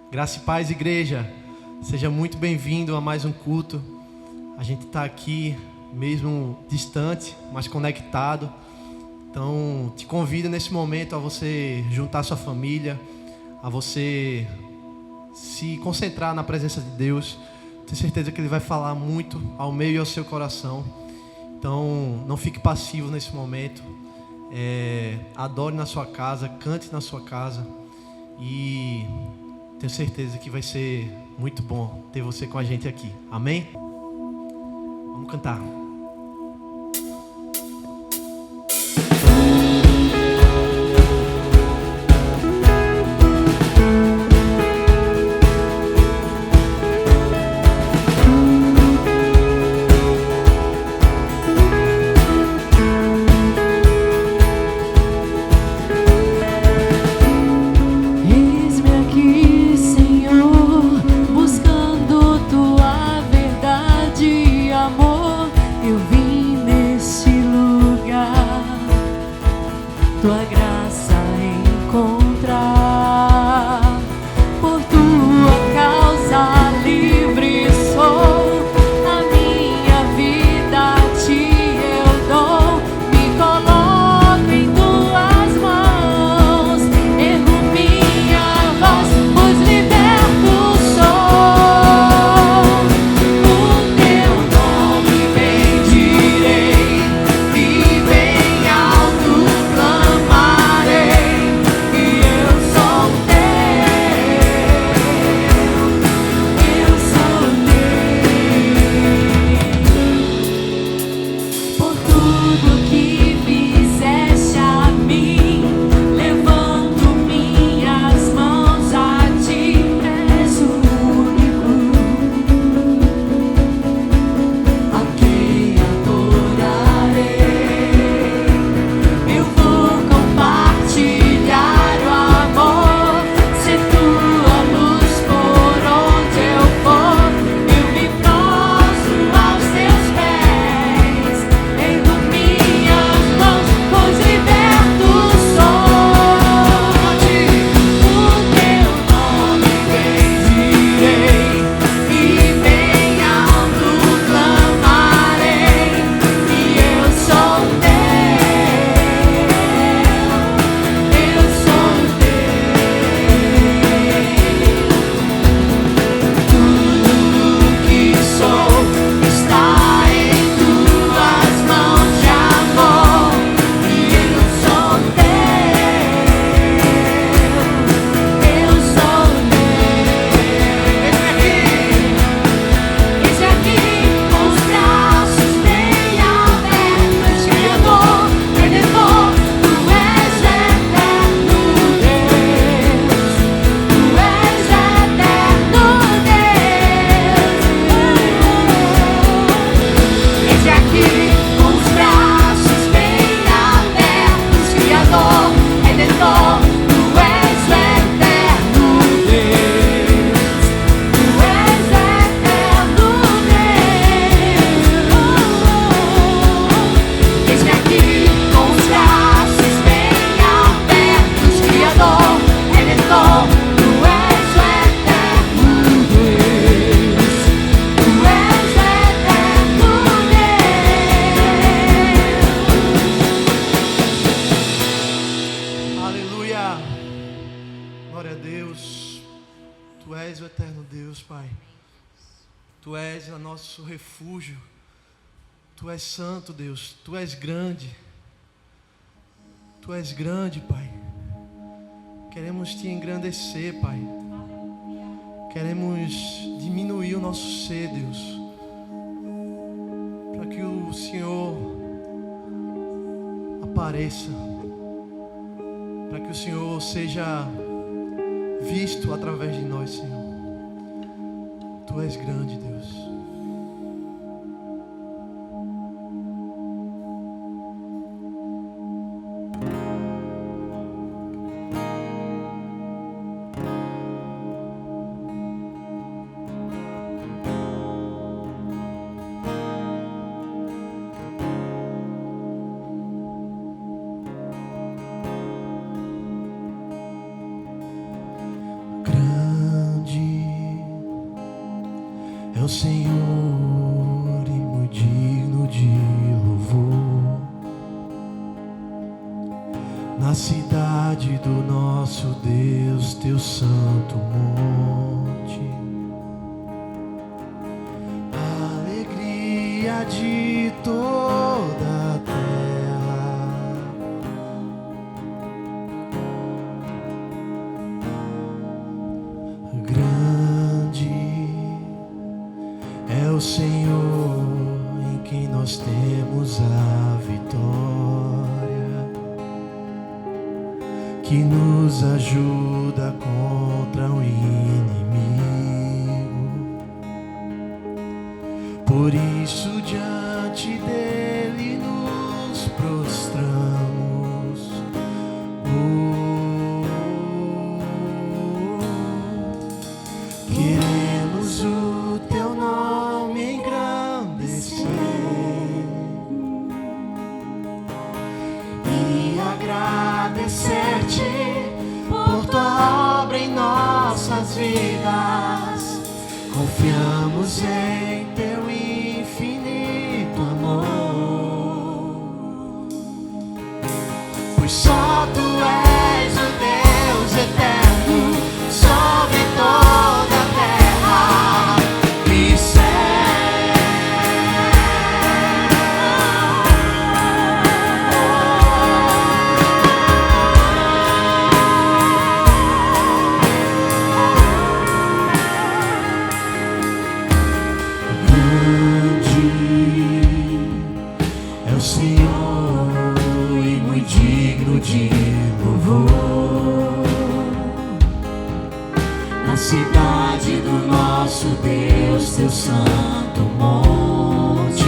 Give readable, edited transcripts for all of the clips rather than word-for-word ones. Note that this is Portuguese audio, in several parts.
Graça e paz, igreja. Seja muito bem-vindo a mais um culto. A gente está aqui, mesmo distante, mas conectado. Então, te convido nesse momento a você juntar sua família, a você se concentrar na presença de Deus. Tenho certeza que Ele vai falar muito ao meio e ao seu coração. Então, não fique passivo nesse momento. Adore na sua casa, cante na sua casa. E tenho certeza que vai ser muito bom ter você com a gente aqui. Amém? Vamos cantar. Tu és santo, Deus. Tu és grande. Tu és grande, Pai. Queremos Te engrandecer, Pai. Queremos diminuir o nosso ser, Deus, para que o Senhor apareça, para que o Senhor seja visto através de nós, Senhor. Tu és grande, Deus. o Senhor e muito digno de louvor. Na cidade do nosso Deus, teu santo monte, a alegria de toda a terra. Grande é o Senhor em quem nós temos a vitória, que nos ajuda contra o inimigo. Por isso diante dele nos prostramos. Queremos o teu nome engrandecer e agradecer-te por tua obra em nossas vidas. Confiamos em teu infinito amor, pois só tu és o Deus eterno sobre toda a terra e céu. É o Senhor e muito digno de louvor. Na cidade do nosso Deus, teu santo monte,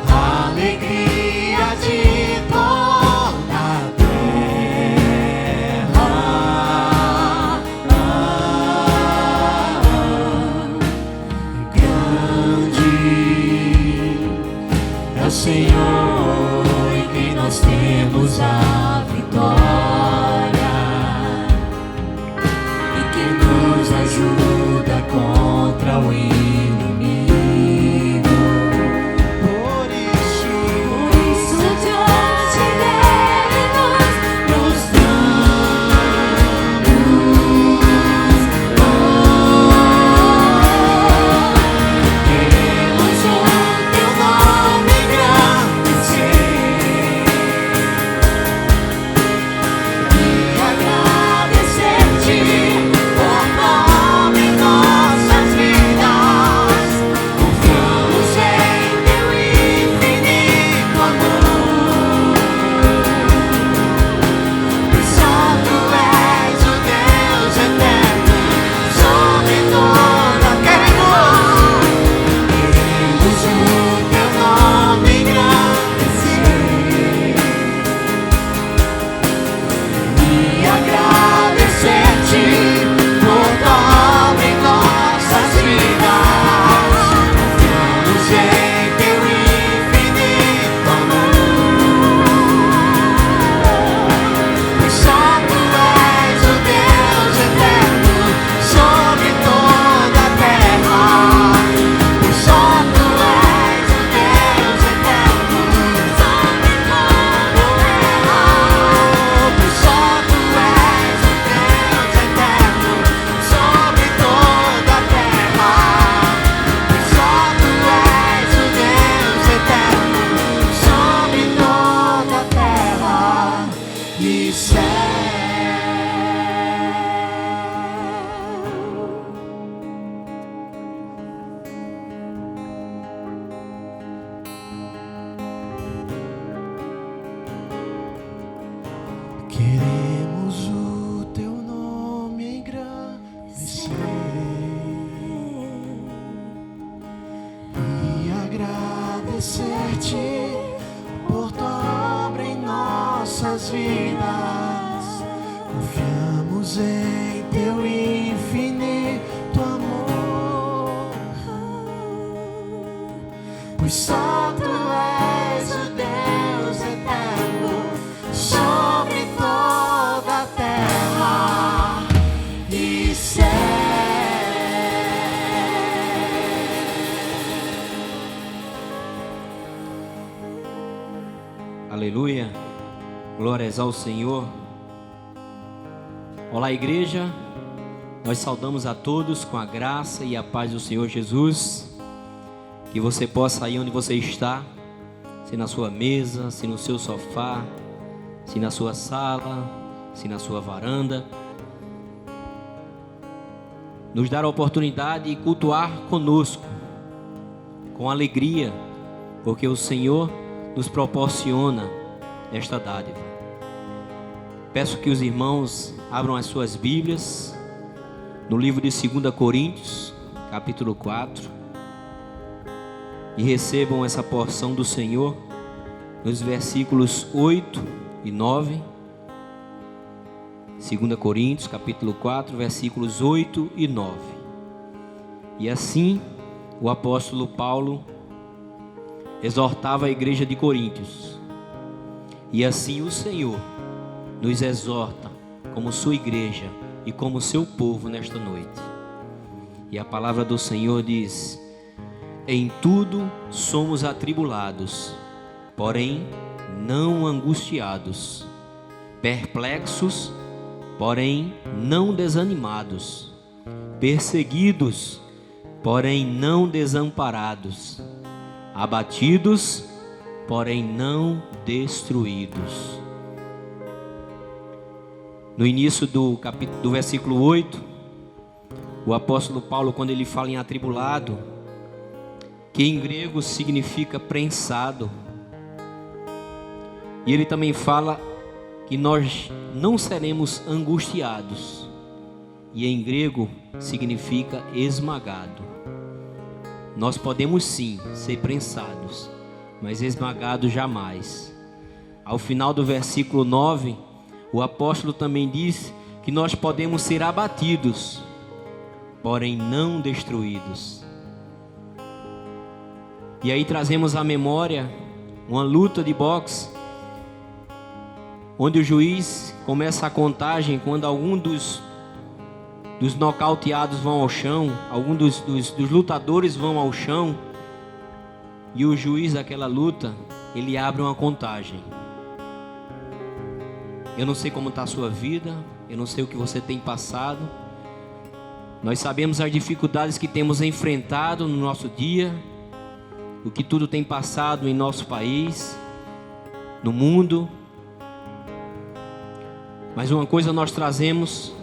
a alegria de toda a terra. Grande é o Senhor em quem nós temos a vitória, e que nos ajuda contra o inimigo. Por isso diante dele nos prostramos. Queremos o teu nome engrandecer e agradecer-te por tua obra em nossas vidas. Confiamos em teu infinito amor, pois só tu és o Deus eterno sobre toda a terra. Queremos o teu nome engrandecer e agradecer-te por tua obra em nossas vidas. Confiamos em teu infinito amor, pois só tu és o Deus eterno sobre toda a terra. Pois só tu és o Deus eterno sobre toda a terra. Pois só tu és o Deus eterno sobre toda a terra. Pois só tu és o Deus eterno sobre toda a terra e céu. Queremos o teu nome engrandecer e agradecer-te por tua obra em nossas vidas. Confiamos em teu infinito amor, pois só tu és o Deus eterno sobre toda Glórias ao Senhor. Olá, igreja. Nós saudamos a todos com a graça e a paz do Senhor Jesus. Que você possa, aí onde você está, se na sua mesa, se no seu sofá, se na sua sala, se na sua varanda, nos dar a oportunidade de cultuar conosco, com alegria, porque o Senhor nos proporciona esta dádiva. Peço que os irmãos abram as suas Bíblias no livro de 2 Coríntios, capítulo 4, e recebam essa porção do Senhor nos versículos 8 e 9. 2 Coríntios, capítulo 4, versículos 8 e 9. E assim o apóstolo Paulo exortava a igreja de Coríntios. E assim o Senhor nos exorta como sua igreja e como seu povo nesta noite. E a palavra do Senhor diz: em tudo somos atribulados, porém não angustiados, perplexos, porém não desanimados, perseguidos, porém não desamparados, abatidos, porém não destruídos. No início do versículo 8, o apóstolo Paulo, quando ele fala em atribulado, que em grego significa prensado, e ele também fala que nós não seremos angustiados, e em grego significa esmagado. Nós podemos sim ser prensados, mas esmagados jamais. Ao final do versículo 9, o apóstolo também diz que nós podemos ser abatidos, porém não destruídos. E aí trazemos à memória uma luta de boxe, onde o juiz começa a contagem quando algum dos nocauteados vão ao chão, algum dos lutadores vão ao chão, e o juiz daquela luta, ele abre uma contagem. Eu não sei como está a sua vida, eu não sei o que você tem passado. Nós sabemos as dificuldades que temos enfrentado no nosso dia, o que tudo tem passado em nosso país, no mundo. Mas uma coisa nós trazemos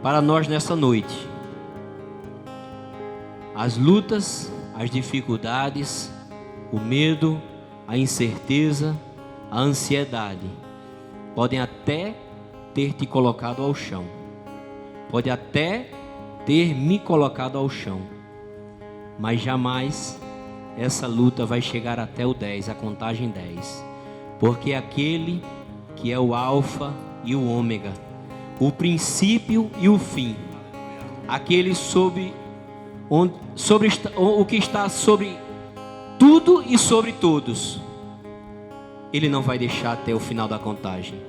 para nós nessa noite: as lutas, as dificuldades, o medo, a incerteza, a ansiedade podem até ter te colocado ao chão, pode até ter me colocado ao chão, mas jamais essa luta vai chegar até o 10, a contagem 10, porque aquele que é o alfa e o ômega, o princípio e o fim, aquele o que está sobre tudo e sobre todos, ele não vai deixar até o final da contagem,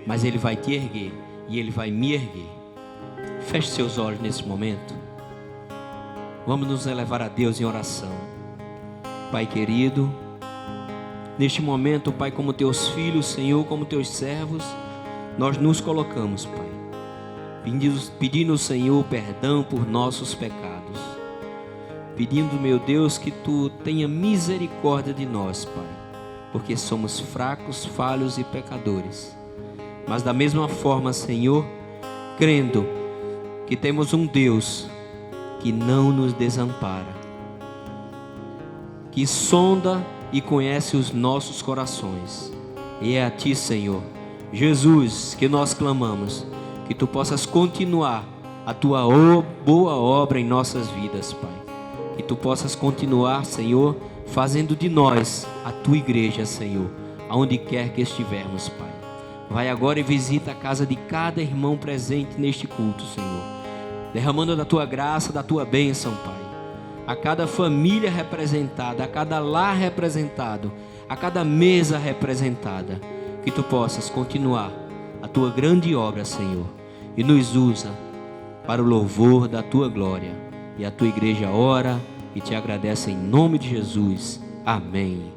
mas ele vai te erguer e ele vai me erguer. Feche seus olhos nesse momento. Vamos nos elevar a Deus em oração. Pai querido, neste momento, Pai, como teus filhos, Senhor, como teus servos, nós nos colocamos, Pai, pedindo, Senhor, perdão por nossos pecados, pedindo, meu Deus, que Tu tenha misericórdia de nós, Pai, porque somos fracos, falhos e pecadores, mas da mesma forma, Senhor, crendo que temos um Deus que não nos desampara, que sonda e conhece os nossos corações. E é a Ti, Senhor Jesus, que nós clamamos, que Tu possas continuar a Tua boa obra em nossas vidas, Pai, que Tu possas continuar, Senhor, fazendo de nós a Tua igreja, Senhor, aonde quer que estivermos, Pai. Vai agora e visita a casa de cada irmão presente neste culto, Senhor, derramando da Tua graça, da Tua bênção, Pai, a cada família representada, a cada lar representado, a cada mesa representada, que Tu possas continuar a Tua grande obra, Senhor, e nos usa para o louvor da Tua glória. E a Tua igreja ora e Te agradece em nome de Jesus. Amém.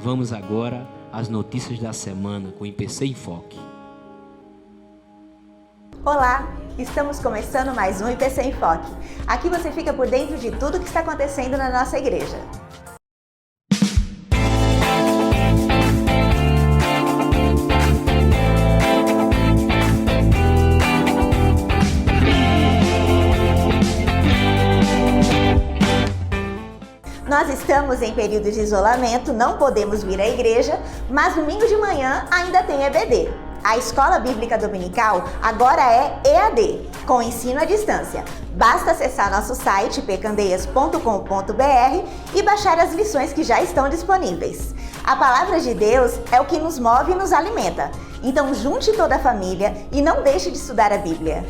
Vamos agora as notícias da semana com o IPC em Foque. Olá, estamos começando mais um IPC em Foque. Aqui você fica por dentro de tudo que está acontecendo na nossa igreja. Nós estamos em período de isolamento, não podemos vir à igreja, mas domingo de manhã ainda tem EBD. A Escola Bíblica Dominical agora é EAD, com ensino à distância. Basta acessar nosso site pcandeias.com.br e baixar as lições que já estão disponíveis. A palavra de Deus é o que nos move e nos alimenta. Então junte toda a família e não deixe de estudar a Bíblia.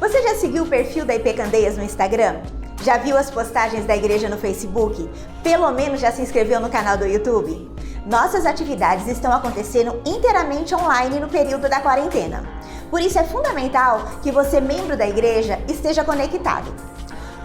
Você já seguiu o perfil da IP Candeias no Instagram? Já viu as postagens da igreja no Facebook? Pelo menos já se inscreveu no canal do YouTube? Nossas atividades estão acontecendo inteiramente online no período da quarentena. Por isso é fundamental que você, membro da igreja, esteja conectado.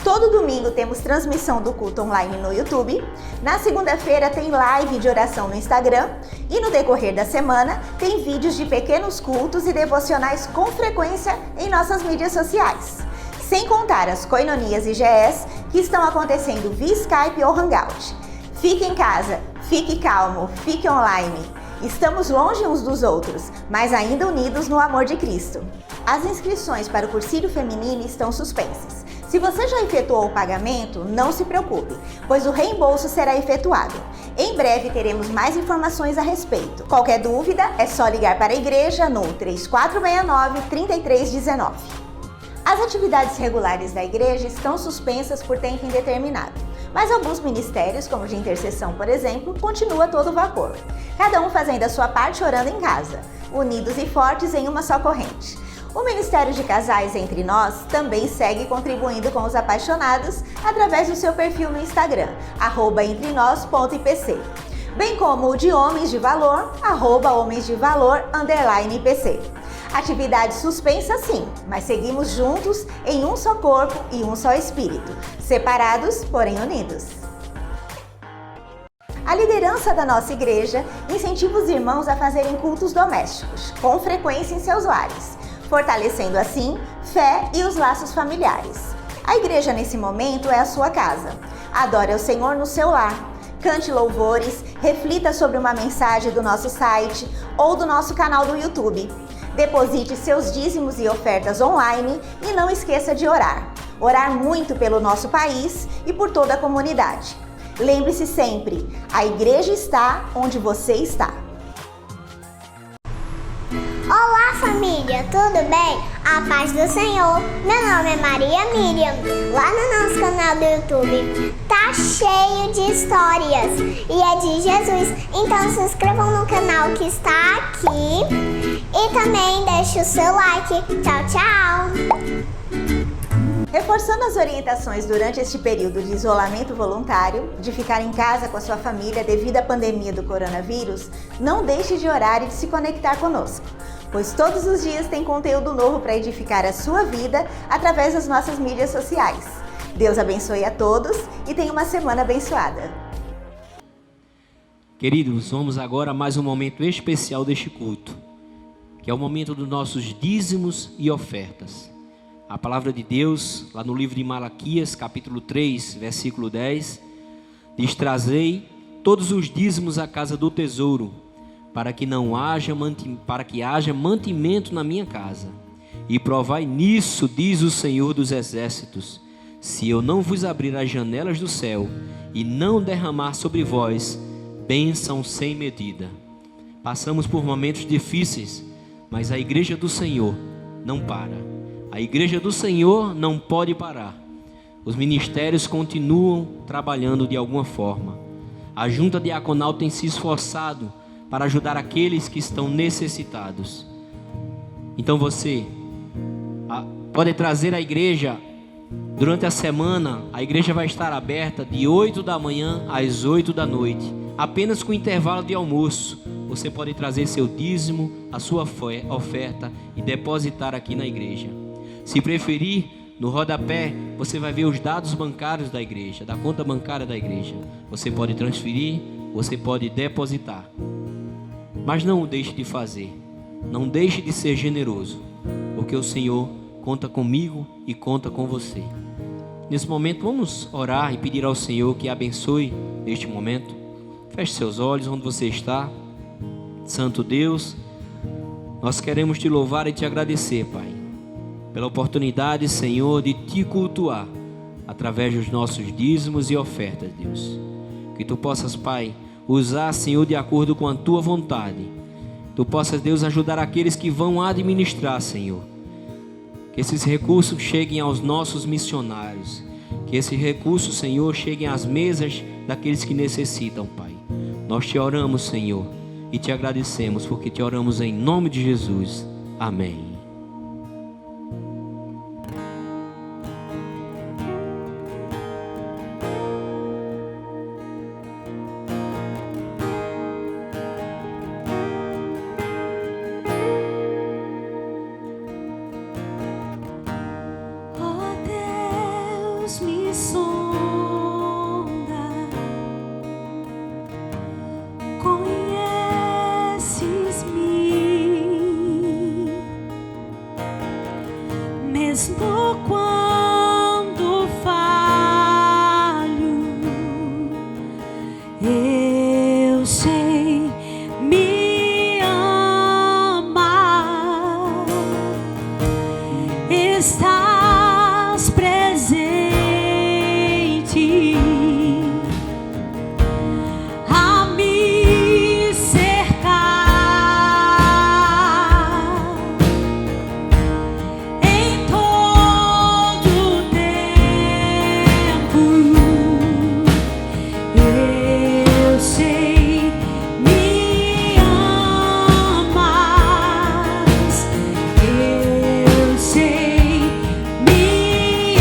Todo domingo temos transmissão do culto online no YouTube. Na segunda-feira tem live de oração no Instagram. E no decorrer da semana tem vídeos de pequenos cultos e devocionais com frequência em nossas mídias sociais. Sem contar as coinonias IGS que estão acontecendo via Skype ou Hangout. Fique em casa, fique calmo, fique online. Estamos longe uns dos outros, mas ainda unidos no amor de Cristo. As inscrições para o cursilho feminino estão suspensas. Se você já efetuou o pagamento, não se preocupe, pois o reembolso será efetuado. Em breve teremos mais informações a respeito. Qualquer dúvida é só ligar para a igreja no 3469-3319. As atividades regulares da igreja estão suspensas por tempo indeterminado, mas alguns ministérios, como o de intercessão, por exemplo, continuam a todo vapor. Cada um fazendo a sua parte orando em casa, unidos e fortes em uma só corrente. O Ministério de Casais Entre Nós também segue contribuindo com os apaixonados através do seu perfil no Instagram, @entrenos.ipc, bem como o de Homens de Valor, @homensdevalor_IPC. Atividade suspensa sim, mas seguimos juntos em um só corpo e um só espírito, separados, porém unidos. A liderança da nossa igreja incentiva os irmãos a fazerem cultos domésticos, com frequência em seus lares, fortalecendo assim fé e os laços familiares. A igreja nesse momento é a sua casa. Adore ao Senhor no seu lar. Cante louvores, reflita sobre uma mensagem do nosso site ou do nosso canal do YouTube. Deposite seus dízimos e ofertas online e não esqueça de orar. Orar muito pelo nosso país e por toda a comunidade. Lembre-se sempre, a igreja está onde você está. Olá família, tudo bem? A paz do Senhor. Meu nome é Maria Miriam. Lá no nosso canal do YouTube tá cheio de histórias e é de Jesus. Então se inscrevam no canal que está aqui e também deixe o seu like. Tchau, tchau! Reforçando as orientações durante este período de isolamento voluntário, de ficar em casa com a sua família devido à pandemia do coronavírus, não deixe de orar e de se conectar conosco, pois todos os dias tem conteúdo novo para edificar a sua vida através das nossas mídias sociais. Deus abençoe a todos e tenha uma semana abençoada. Queridos, vamos agora a mais um momento especial deste culto, que é o momento dos nossos dízimos e ofertas. A palavra de Deus, lá no livro de Malaquias, capítulo 3, versículo 10, diz: trazei todos os dízimos à casa do tesouro, para que haja mantimento na minha casa. E provai nisso, diz o Senhor dos Exércitos, se eu não vos abrir as janelas do céu e não derramar sobre vós bênção sem medida. Passamos por momentos difíceis, mas a igreja do Senhor não para. A igreja do Senhor não pode parar. Os ministérios continuam trabalhando de alguma forma. A junta diaconal tem se esforçado para ajudar aqueles que estão necessitados. Então você pode trazer a igreja durante a semana. A igreja vai estar aberta de 8 da manhã às 8 da noite, apenas com intervalo de almoço. Você pode trazer seu dízimo, a sua oferta e depositar aqui na igreja. Se preferir, no rodapé você vai ver os dados bancários da igreja, da conta bancária da igreja. Você pode transferir você pode depositar. Mas não o deixe de fazer. Não deixe de ser generoso, porque o Senhor conta comigo e conta com você. Nesse momento vamos orar e pedir ao Senhor que abençoe este momento. Feche seus olhos onde você está. Santo Deus, nós queremos te louvar e te agradecer, Pai, pela oportunidade, Senhor, de te cultuar através dos nossos dízimos e ofertas, Deus. Que tu possas, Pai, usar, Senhor, de acordo com a tua vontade. Tu possas, Deus, ajudar aqueles que vão administrar, Senhor. Que esses recursos cheguem aos nossos missionários. Que esses recursos, Senhor, cheguem às mesas daqueles que necessitam, Pai. Nós te oramos, Senhor, e te agradecemos, porque te oramos em nome de Jesus. Amém. Me sonda, conheces-me, mesmo quando falho, eu sei me amar, estás presente a me cercar em todo o tempo. Eu sei me amas, eu sei me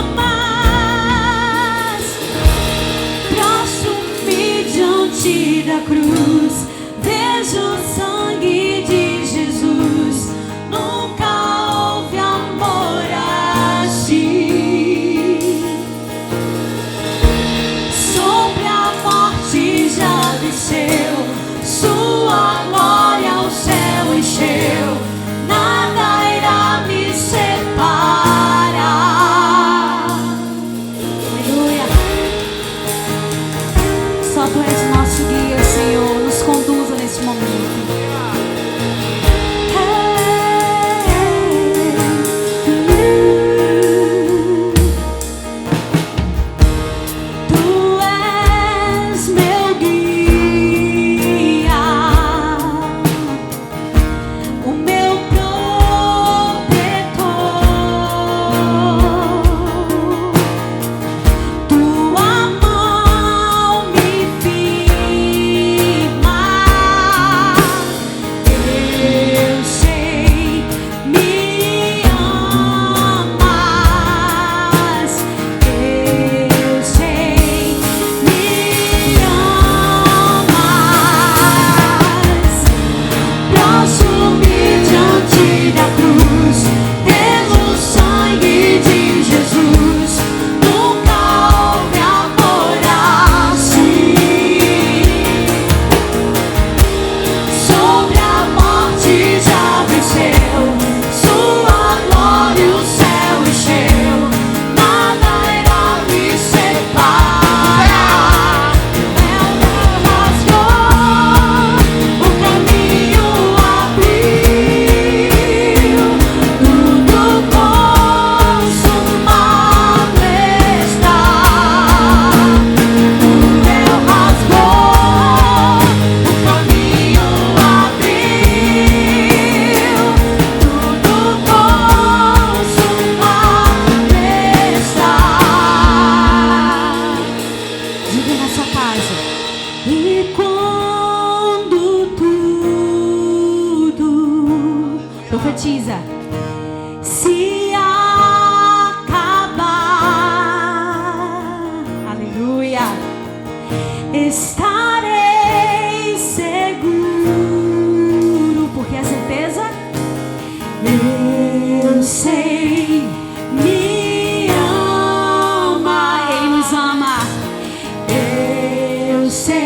amas. Prosto-me diante da cruz, vejo o sangue de Jesus. Nunca houve amor assim. Sobre a morte já desceu, sua glória o céu encheu. Nada irá me separar. Aleluia. Só tu és o nosso guia, Senhor. Nos conduza nesse momento. Tu és meu guia, o meu protetor. Tua mão me firma. Eu sei me amas. Eu sei me amas. Prosto-me diante da cruz, pelo sangue de Jesus. Nunca houve amor assim. Sobre a morte já venceu, sua glória o céu encheu. Nada irá me separar. O véu rasgou, o caminho abriu. Tudo consumado está. O véu rasgou, o caminho abriu. Tudo consumado está. Diga na sua casa. E quando tudo profetiza se acabar, aleluia, estarei seguro, porque a certeza eu sei me ama, Ele nos ama. Eu sei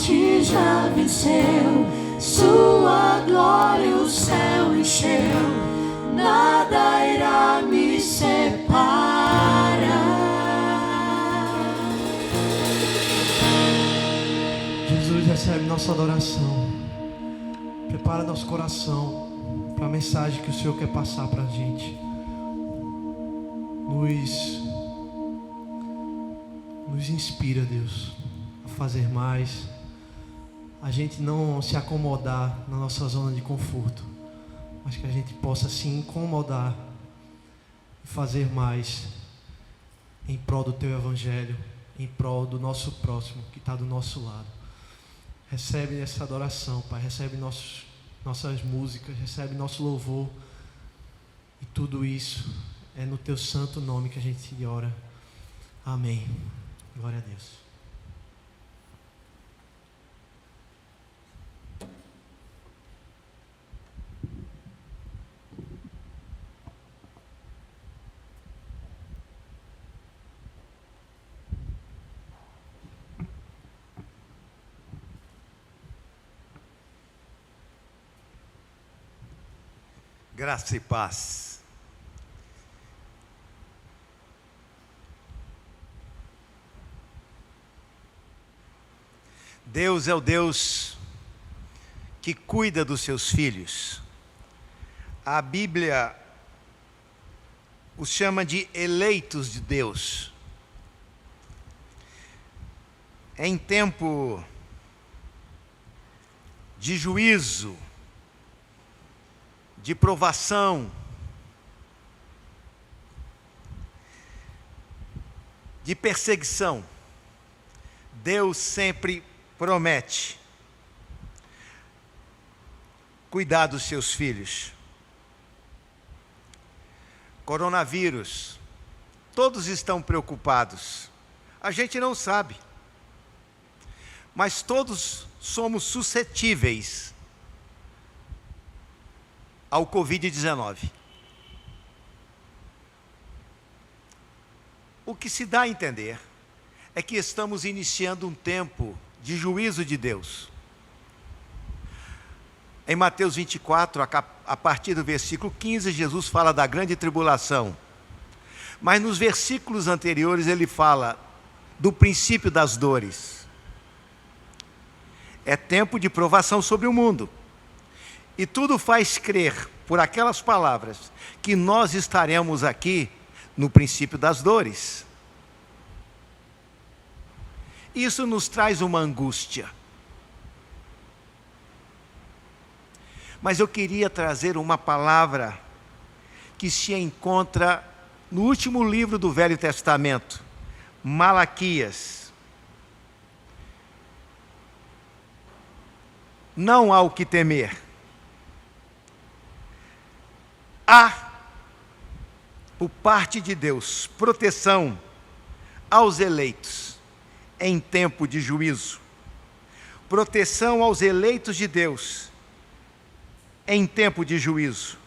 morte já venceu, sua glória o céu encheu, nada irá me separar. Jesus, recebe nossa adoração. Prepara nosso coração para a mensagem que o Senhor quer passar para a gente. Nos inspira, Deus, a fazer mais. A gente não se acomodar na nossa zona de conforto, mas que a gente possa se incomodar e fazer mais em prol do Teu Evangelho, em prol do nosso próximo que está do nosso lado. Recebe essa adoração, Pai. Recebe nossas músicas, recebe nosso louvor. E tudo isso é no Teu santo nome que a gente ora. Amém. Glória a Deus. Graça e paz. Deus é o Deus que cuida dos seus filhos. A Bíblia os chama de eleitos de Deus. Em tempo de juízo, de provação, de perseguição, Deus sempre promete cuidar dos seus filhos. Coronavírus, todos estão preocupados. A gente não sabe, mas todos somos suscetíveis ao Covid-19. O que se dá a entender é que estamos iniciando um tempo de juízo de Deus. Em Mateus 24, a partir do versículo 15, Jesus fala da grande tribulação. Mas nos versículos anteriores ele fala do princípio das dores. É tempo de provação sobre o mundo. E tudo faz crer, por aquelas palavras, que nós estaremos aqui no princípio das dores. Isso nos traz uma angústia. Mas eu queria trazer uma palavra que se encontra no último livro do Velho Testamento, Malaquias. Não há o que temer. Há, por parte de Deus, proteção aos eleitos em tempo de juízo. Proteção aos eleitos de Deus em tempo de juízo.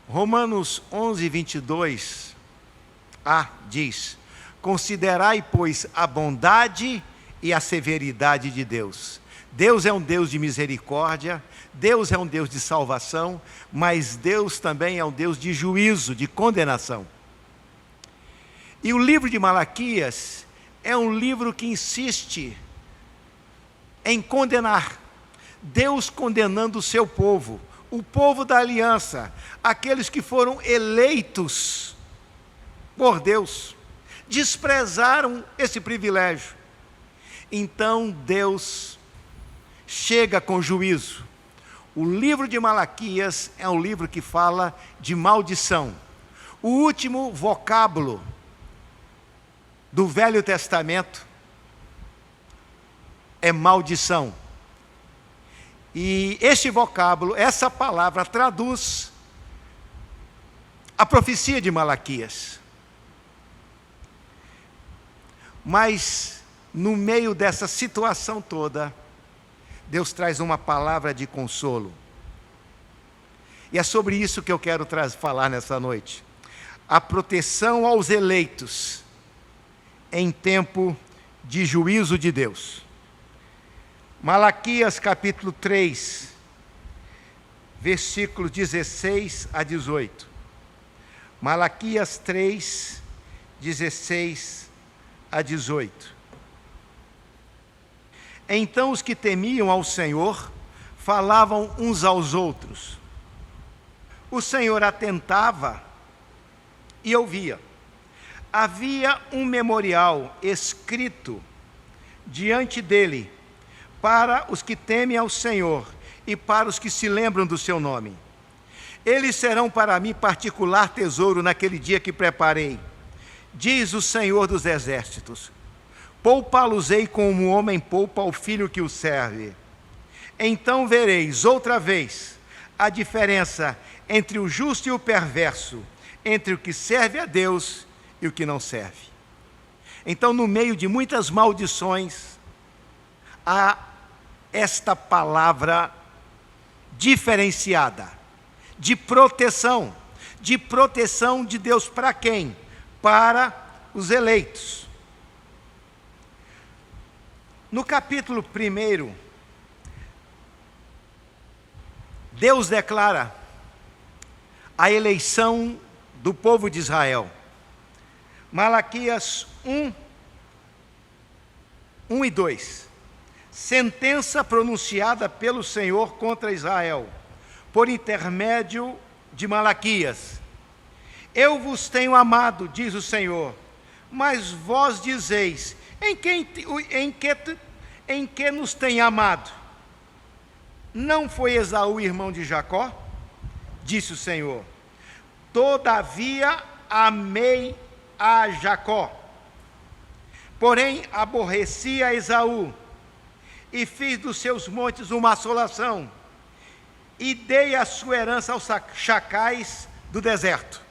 Romanos 11, 22, diz: considerai, pois, a bondade e a severidade de Deus. Deus é um Deus de misericórdia, Deus é um Deus de salvação, mas Deus também é um Deus de juízo, de condenação. E o livro de Malaquias é um livro que insiste em condenar. Deus condenando o seu povo, o povo da aliança, aqueles que foram eleitos por Deus, desprezaram esse privilégio. Então Deus chega com juízo. O livro de Malaquias é um livro que fala de maldição. O último vocábulo do Velho Testamento é maldição. E este vocábulo, essa palavra, traduz a profecia de Malaquias. Mas, no meio dessa situação toda, Deus traz uma palavra de consolo. E é sobre isso que eu quero falar nessa noite. A proteção aos eleitos em tempo de juízo de Deus. Malaquias capítulo 3, versículos 16 a 18. Malaquias 3, 16 a 18. Então os que temiam ao Senhor falavam uns aos outros. O Senhor atentava e ouvia. Havia um memorial escrito diante dele para os que temem ao Senhor e para os que se lembram do seu nome. Eles serão para mim particular tesouro naquele dia que preparei, diz o Senhor dos Exércitos. Poupá-los-ei como um homem poupa ao filho que o serve. Então vereis outra vez a diferença entre o justo e o perverso, entre o que serve a Deus e o que não serve. Então, no meio de muitas maldições, há esta palavra diferenciada, de proteção de Deus para quem? Para os eleitos. No capítulo 1, Deus declara a eleição do povo de Israel. Malaquias 1 e 2. Sentença pronunciada pelo Senhor contra Israel, por intermédio de Malaquias. Eu vos tenho amado, diz o Senhor, mas vós dizeis, em que nos tem amado? Não foi Esaú irmão de Jacó? Disse o Senhor. Todavia amei a Jacó, porém aborreci a Esaú, e fiz dos seus montes uma assolação, e dei a sua herança aos chacais do deserto.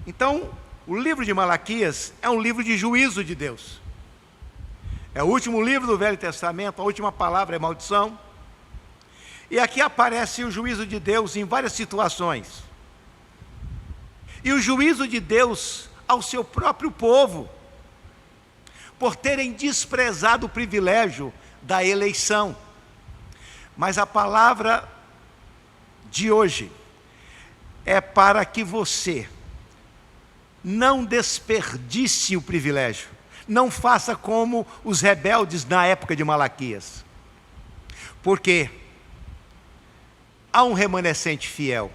Então, o livro de Malaquias é um livro de juízo de Deus. É o último livro do Velho Testamento, a última palavra é maldição. E aqui aparece o juízo de Deus em várias situações. E o juízo de Deus ao seu próprio povo, por terem desprezado o privilégio da eleição. Mas a palavra de hoje é para que você não desperdice o privilégio. Não faça como os rebeldes na época de Malaquias. Porque há um remanescente fiel.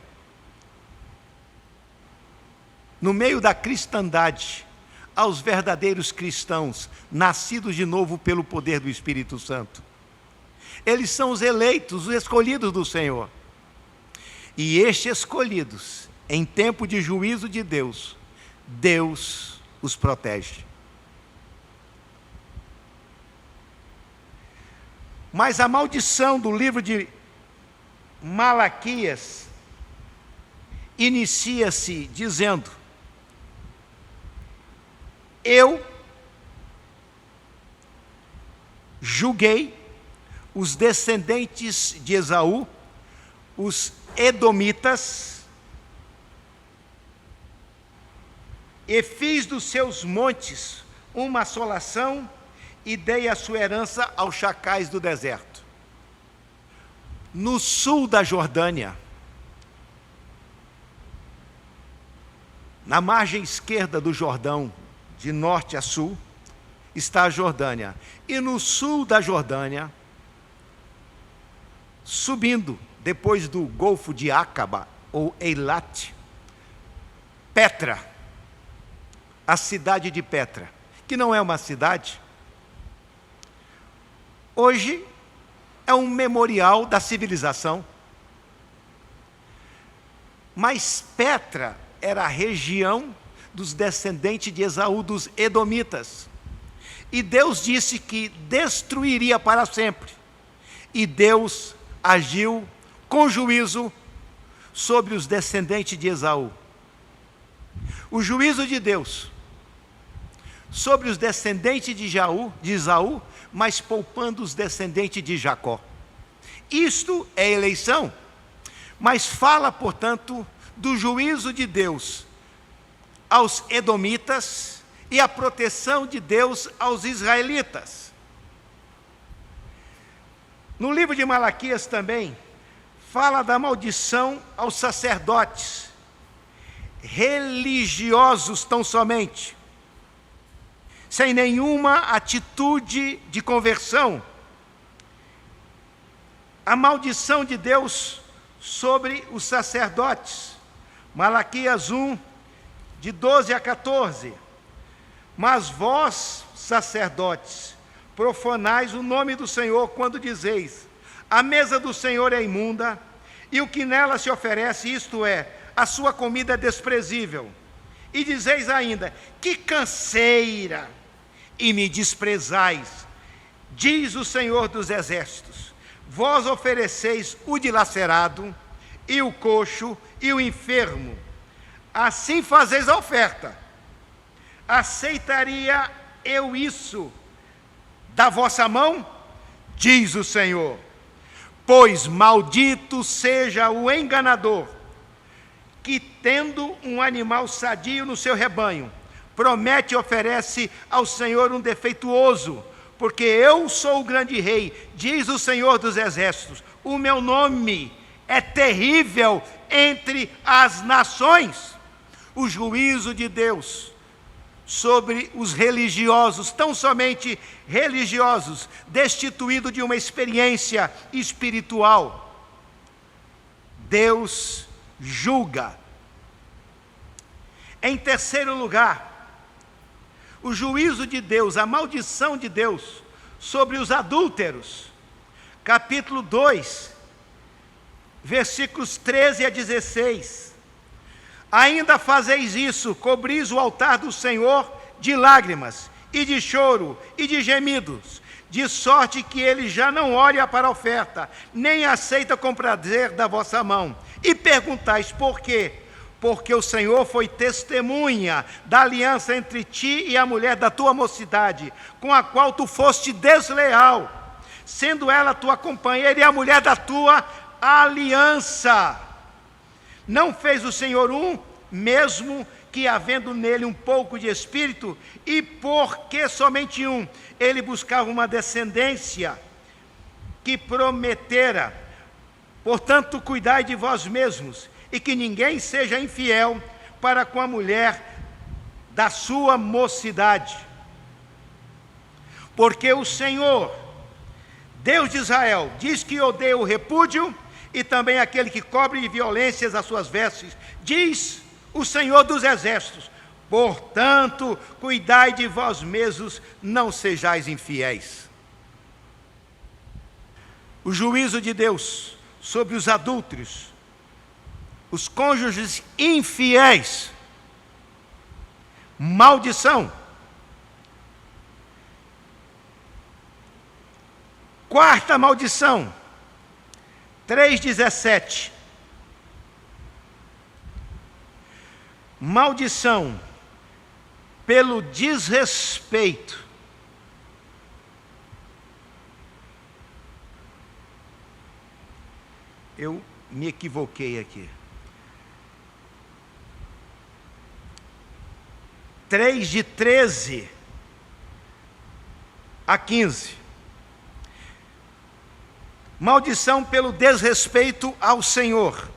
No meio da cristandade, aos verdadeiros cristãos, nascidos de novo pelo poder do Espírito Santo. Eles são os eleitos, os escolhidos do Senhor. E estes escolhidos, em tempo de juízo de Deus, Deus os protege. Mas a maldição do livro de Malaquias inicia-se dizendo: eu julguei os descendentes de Esaú, os edomitas, e fiz dos seus montes uma assolação e dei a sua herança aos chacais do deserto. No sul da Jordânia, na margem esquerda do Jordão, de norte a sul, está a Jordânia. E no sul da Jordânia, subindo, depois do Golfo de Acaba, ou Eilat, Petra, a cidade de Petra, que não é uma cidade, hoje é um memorial da civilização. Mas Petra era a região dos descendentes de Esaú, dos edomitas. E Deus disse que destruiria para sempre. E Deus agiu com juízo sobre os descendentes de Esaú. O juízo de Deus sobre os descendentes de Esaú, mas poupando os descendentes de Jacó. Isto é eleição, mas fala, portanto, do juízo de Deus aos edomitas e a proteção de Deus aos israelitas. No livro de Malaquias também, fala da maldição aos sacerdotes, religiosos tão somente, sem nenhuma atitude de conversão. A maldição de Deus sobre os sacerdotes. Malaquias 1, de 12 a 14. Mas vós, sacerdotes, profanais o nome do Senhor quando dizeis: a mesa do Senhor é imunda, e o que nela se oferece, isto é, a sua comida é desprezível. E dizeis ainda: que canseira! E me desprezais, diz o Senhor dos Exércitos. Vós ofereceis o dilacerado, e o coxo, e o enfermo. Assim fazeis a oferta. Aceitaria eu isso da vossa mão? Diz o Senhor. Pois maldito seja o enganador, que tendo um animal sadio no seu rebanho, promete e oferece ao Senhor um defeituoso, porque eu sou o grande rei, diz o Senhor dos Exércitos. O meu nome é terrível entre as nações. O juízo de Deus sobre os religiosos, tão somente religiosos, destituídos de uma experiência espiritual. Deus julga. Em terceiro lugar, o juízo de Deus, a maldição de Deus sobre os adúlteros. Capítulo 2, versículos 13 a 16. Ainda fazeis isso, cobris o altar do Senhor de lágrimas, e de choro, e de gemidos, de sorte que ele já não olha para a oferta, nem aceita com prazer da vossa mão. E perguntais: por quê? Porque o Senhor foi testemunha da aliança entre ti e a mulher da tua mocidade, com a qual tu foste desleal, sendo ela tua companheira e a mulher da tua aliança. Não fez o Senhor mesmo que havendo nele um pouco de espírito, e porque somente ele buscava uma descendência que prometera. Portanto, cuidai de vós mesmos, e que ninguém seja infiel para com a mulher da sua mocidade. Porque o Senhor, Deus de Israel, diz que odeia o repúdio, e também aquele que cobre de violências as suas vestes, diz o Senhor dos Exércitos. Portanto, cuidai de vós mesmos, não sejais infiéis. O juízo de Deus sobre os adúlteros, os cônjuges infiéis, maldição. Quarta maldição, 3:17. Maldição pelo desrespeito. Eu me equivoquei aqui. 3 de 13 a 15. Maldição pelo desrespeito ao Senhor.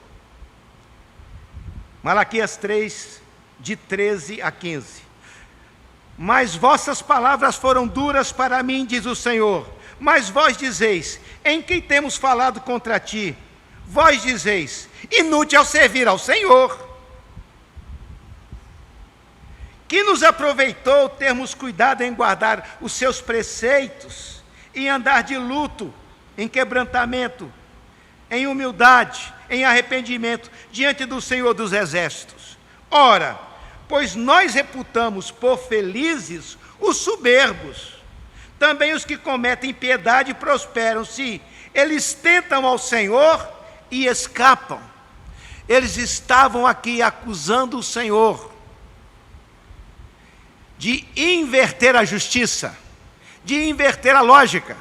Malaquias 3, de 13 a 15. Mas vossas palavras foram duras para mim, diz o Senhor. Mas vós dizeis: em quem temos falado contra ti? Vós dizeis: inútil é servir ao Senhor. Que nos aproveitou termos cuidado em guardar os seus preceitos, em andar de luto, em quebrantamento, em humildade, em arrependimento, diante do Senhor dos Exércitos. Ora, pois nós reputamos por felizes os soberbos. Também os que cometem impiedade prosperam, se eles tentam ao Senhor e escapam. Eles estavam aqui acusando o Senhor de inverter a justiça, de inverter a lógica,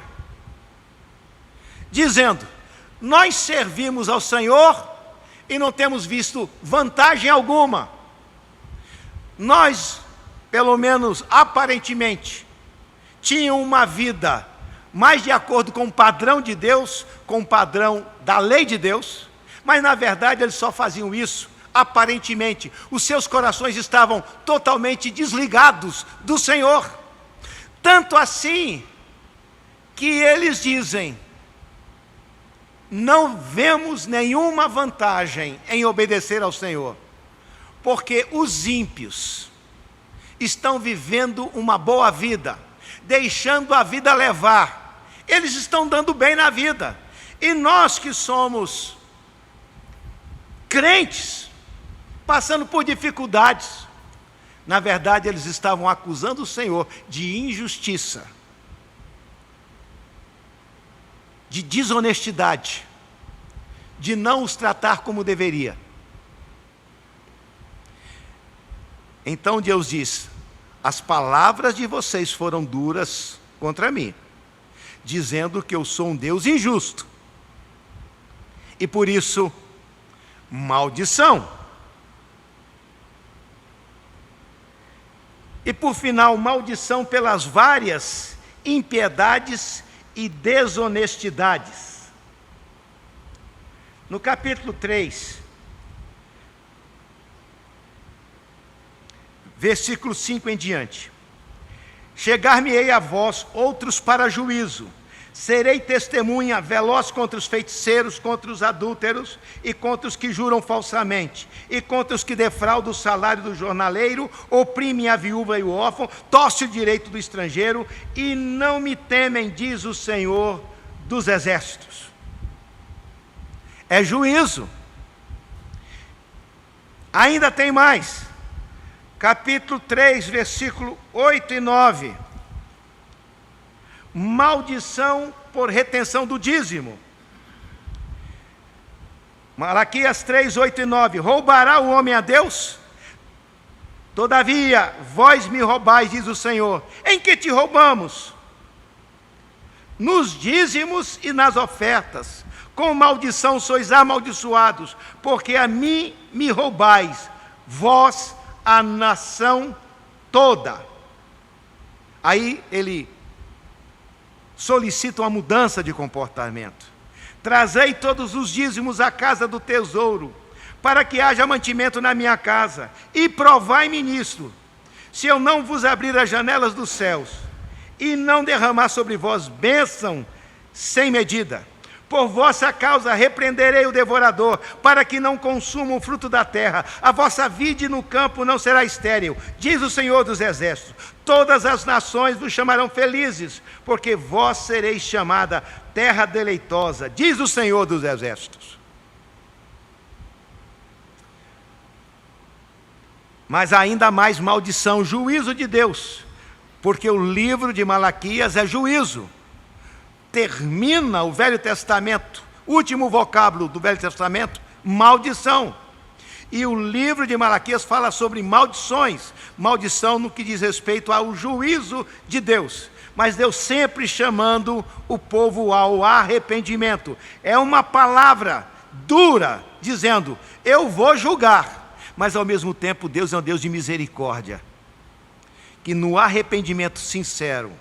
dizendo: nós servimos ao Senhor e não temos visto vantagem alguma. Nós pelo menos aparentemente, tinham uma vida mais de acordo com o padrão de Deus, com o padrão da lei de Deus, mas na verdade eles só faziam isso aparentemente. Os seus corações estavam totalmente desligados do Senhor. Tanto assim que eles dizem: não vemos nenhuma vantagem em obedecer ao Senhor, porque os ímpios estão vivendo uma boa vida, deixando a vida levar. Eles estão dando bem na vida. E nós que somos crentes, passando por dificuldades, na verdade eles estavam acusando o Senhor de injustiça, de desonestidade, de não os tratar como deveria. Então Deus diz: as palavras de vocês foram duras contra mim, dizendo que eu sou um Deus injusto, e por isso, maldição. E por final, maldição pelas várias impiedades e desonestidades. No capítulo 3, versículo 5 em diante: chegar-me-ei a vós outros para juízo, serei testemunha veloz contra os feiticeiros, contra os adúlteros e contra os que juram falsamente, e contra os que defraudam o salário do jornaleiro, oprimem a viúva e o órfão, torcem o direito do estrangeiro, e não me temem, diz o Senhor dos Exércitos. É juízo. Ainda tem mais. Capítulo 3, versículo 8 e 9. Maldição por retenção do dízimo. Malaquias 3, 8 e 9. Roubará o homem a Deus? Todavia, vós me roubais, diz o Senhor. Em que te roubamos? Nos dízimos e nas ofertas. Com maldição sois amaldiçoados, porque a mim me roubais, vós, a nação toda. Aí ele solicita uma mudança de comportamento. Trazei todos os dízimos à casa do tesouro, para que haja mantimento na minha casa, e provai-me nisto, se eu não vos abrir as janelas dos céus, e não derramar sobre vós bênção sem medida. Por vossa causa repreenderei o devorador, para que não consuma o fruto da terra. A vossa vide no campo não será estéril, diz o Senhor dos Exércitos. Todas as nações vos chamarão felizes, porque vós sereis chamada terra deleitosa, diz o Senhor dos Exércitos. Mas ainda mais maldição, juízo de Deus, porque o livro de Malaquias é juízo. Termina o Velho Testamento, último vocábulo do Velho Testamento, maldição. E o livro de Malaquias fala sobre maldições, maldição no que diz respeito ao juízo de Deus. Mas Deus sempre chamando o povo ao arrependimento. É uma palavra dura, dizendo: eu vou julgar. Mas ao mesmo tempo Deus é um Deus de misericórdia, que no arrependimento sincero,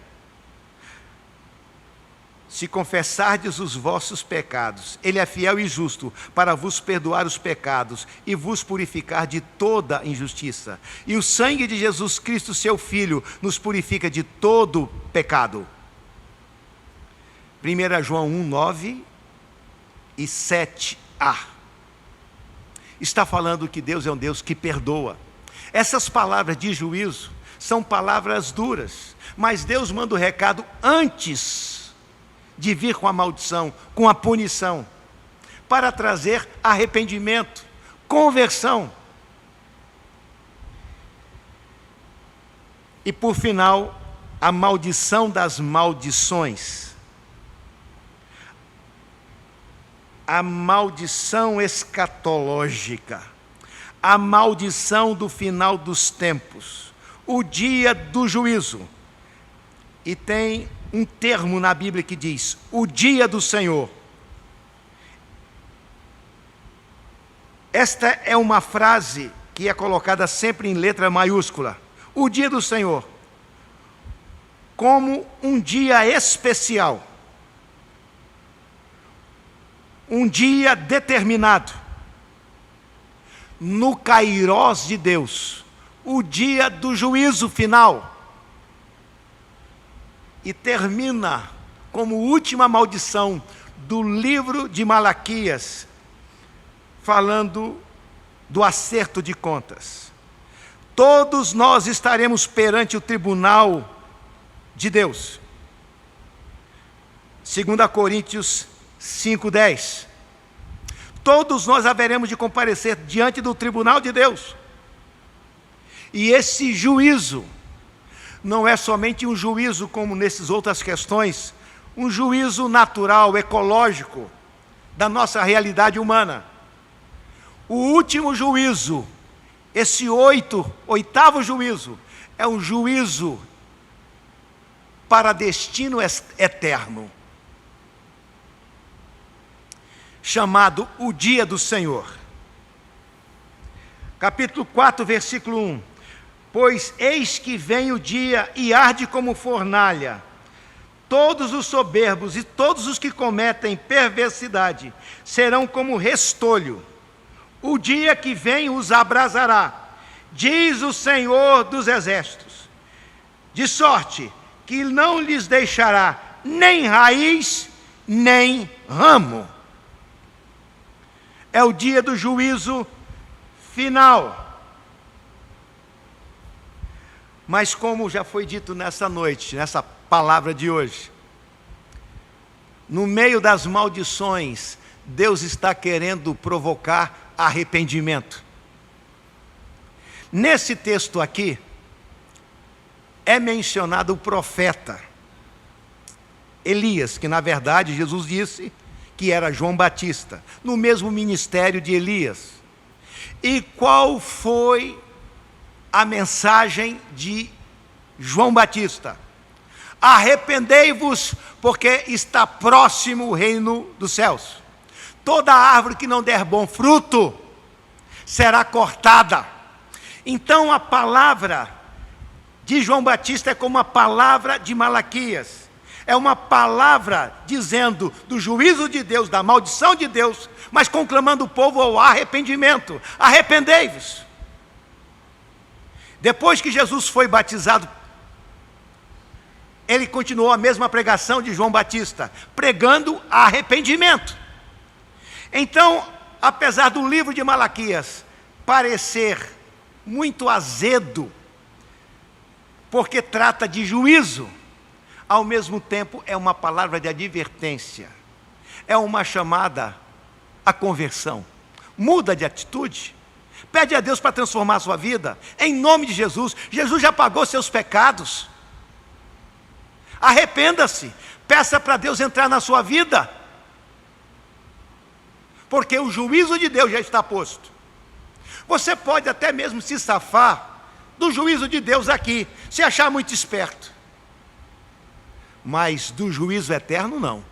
se confessardes os vossos pecados, Ele é fiel e justo para vos perdoar os pecados e vos purificar de toda injustiça. E o sangue de Jesus Cristo, seu Filho, nos purifica de todo pecado. 1 João 1, 9 e 7a. Está falando que Deus é um Deus que perdoa. Essas palavras de juízo são palavras duras, mas Deus manda o recado antes de vir com a maldição, com a punição, para trazer arrependimento, conversão. E por final, a maldição das maldições. A maldição escatológica, a maldição do final dos tempos, o dia do juízo. E tem um termo na Bíblia que diz: o dia do Senhor. Esta é uma frase que é colocada sempre em letra maiúscula. o dia do Senhor como um dia especial, um dia determinado, no kairós de Deus, o dia do juízo final, e termina como última maldição do livro de Malaquias, falando do acerto de contas. Todos nós estaremos perante o tribunal de Deus. 2 Coríntios 5:10. Todos nós haveremos de comparecer diante do tribunal de Deus. E esse juízo não é somente um juízo como nessas outras questões, um juízo natural, ecológico, da nossa realidade humana. O último juízo, esse oitavo juízo, é um juízo para destino eterno, chamado o dia do Senhor. Capítulo 4, versículo 1. Pois eis que vem o dia e arde como fornalha. Todos os soberbos e todos os que cometem perversidade serão como restolho. O dia que vem os abrasará, diz o Senhor dos Exércitos, de sorte que não lhes deixará nem raiz, nem ramo. É o dia do juízo final. Mas como já foi dito nessa noite, nessa palavra de hoje, no meio das maldições, Deus está querendo provocar arrependimento. Nesse texto aqui, é mencionado o profeta Elias, que na verdade Jesus disse que era João Batista, no mesmo ministério de Elias. E qual foi a mensagem de João Batista? Arrependei-vos, porque está próximo o reino dos céus. Toda árvore que não der bom fruto será cortada. Então a palavra de João Batista é como a palavra de Malaquias. É uma palavra dizendo do juízo de Deus, da maldição de Deus, mas conclamando o povo ao arrependimento. Arrependei-vos. Depois que Jesus foi batizado, ele continuou a mesma pregação de João Batista, pregando arrependimento. Então, apesar do livro de Malaquias parecer muito azedo, porque trata de juízo, ao mesmo tempo é uma palavra de advertência, é uma chamada à conversão. Muda de atitude, pede a Deus para transformar a sua vida, em nome de Jesus. Jesus já pagou seus pecados. Arrependa-se, peça para Deus entrar na sua vida, porque o juízo de Deus já está posto. Você pode até mesmo se safar do juízo de Deus aqui, se achar muito esperto, mas do juízo eterno não.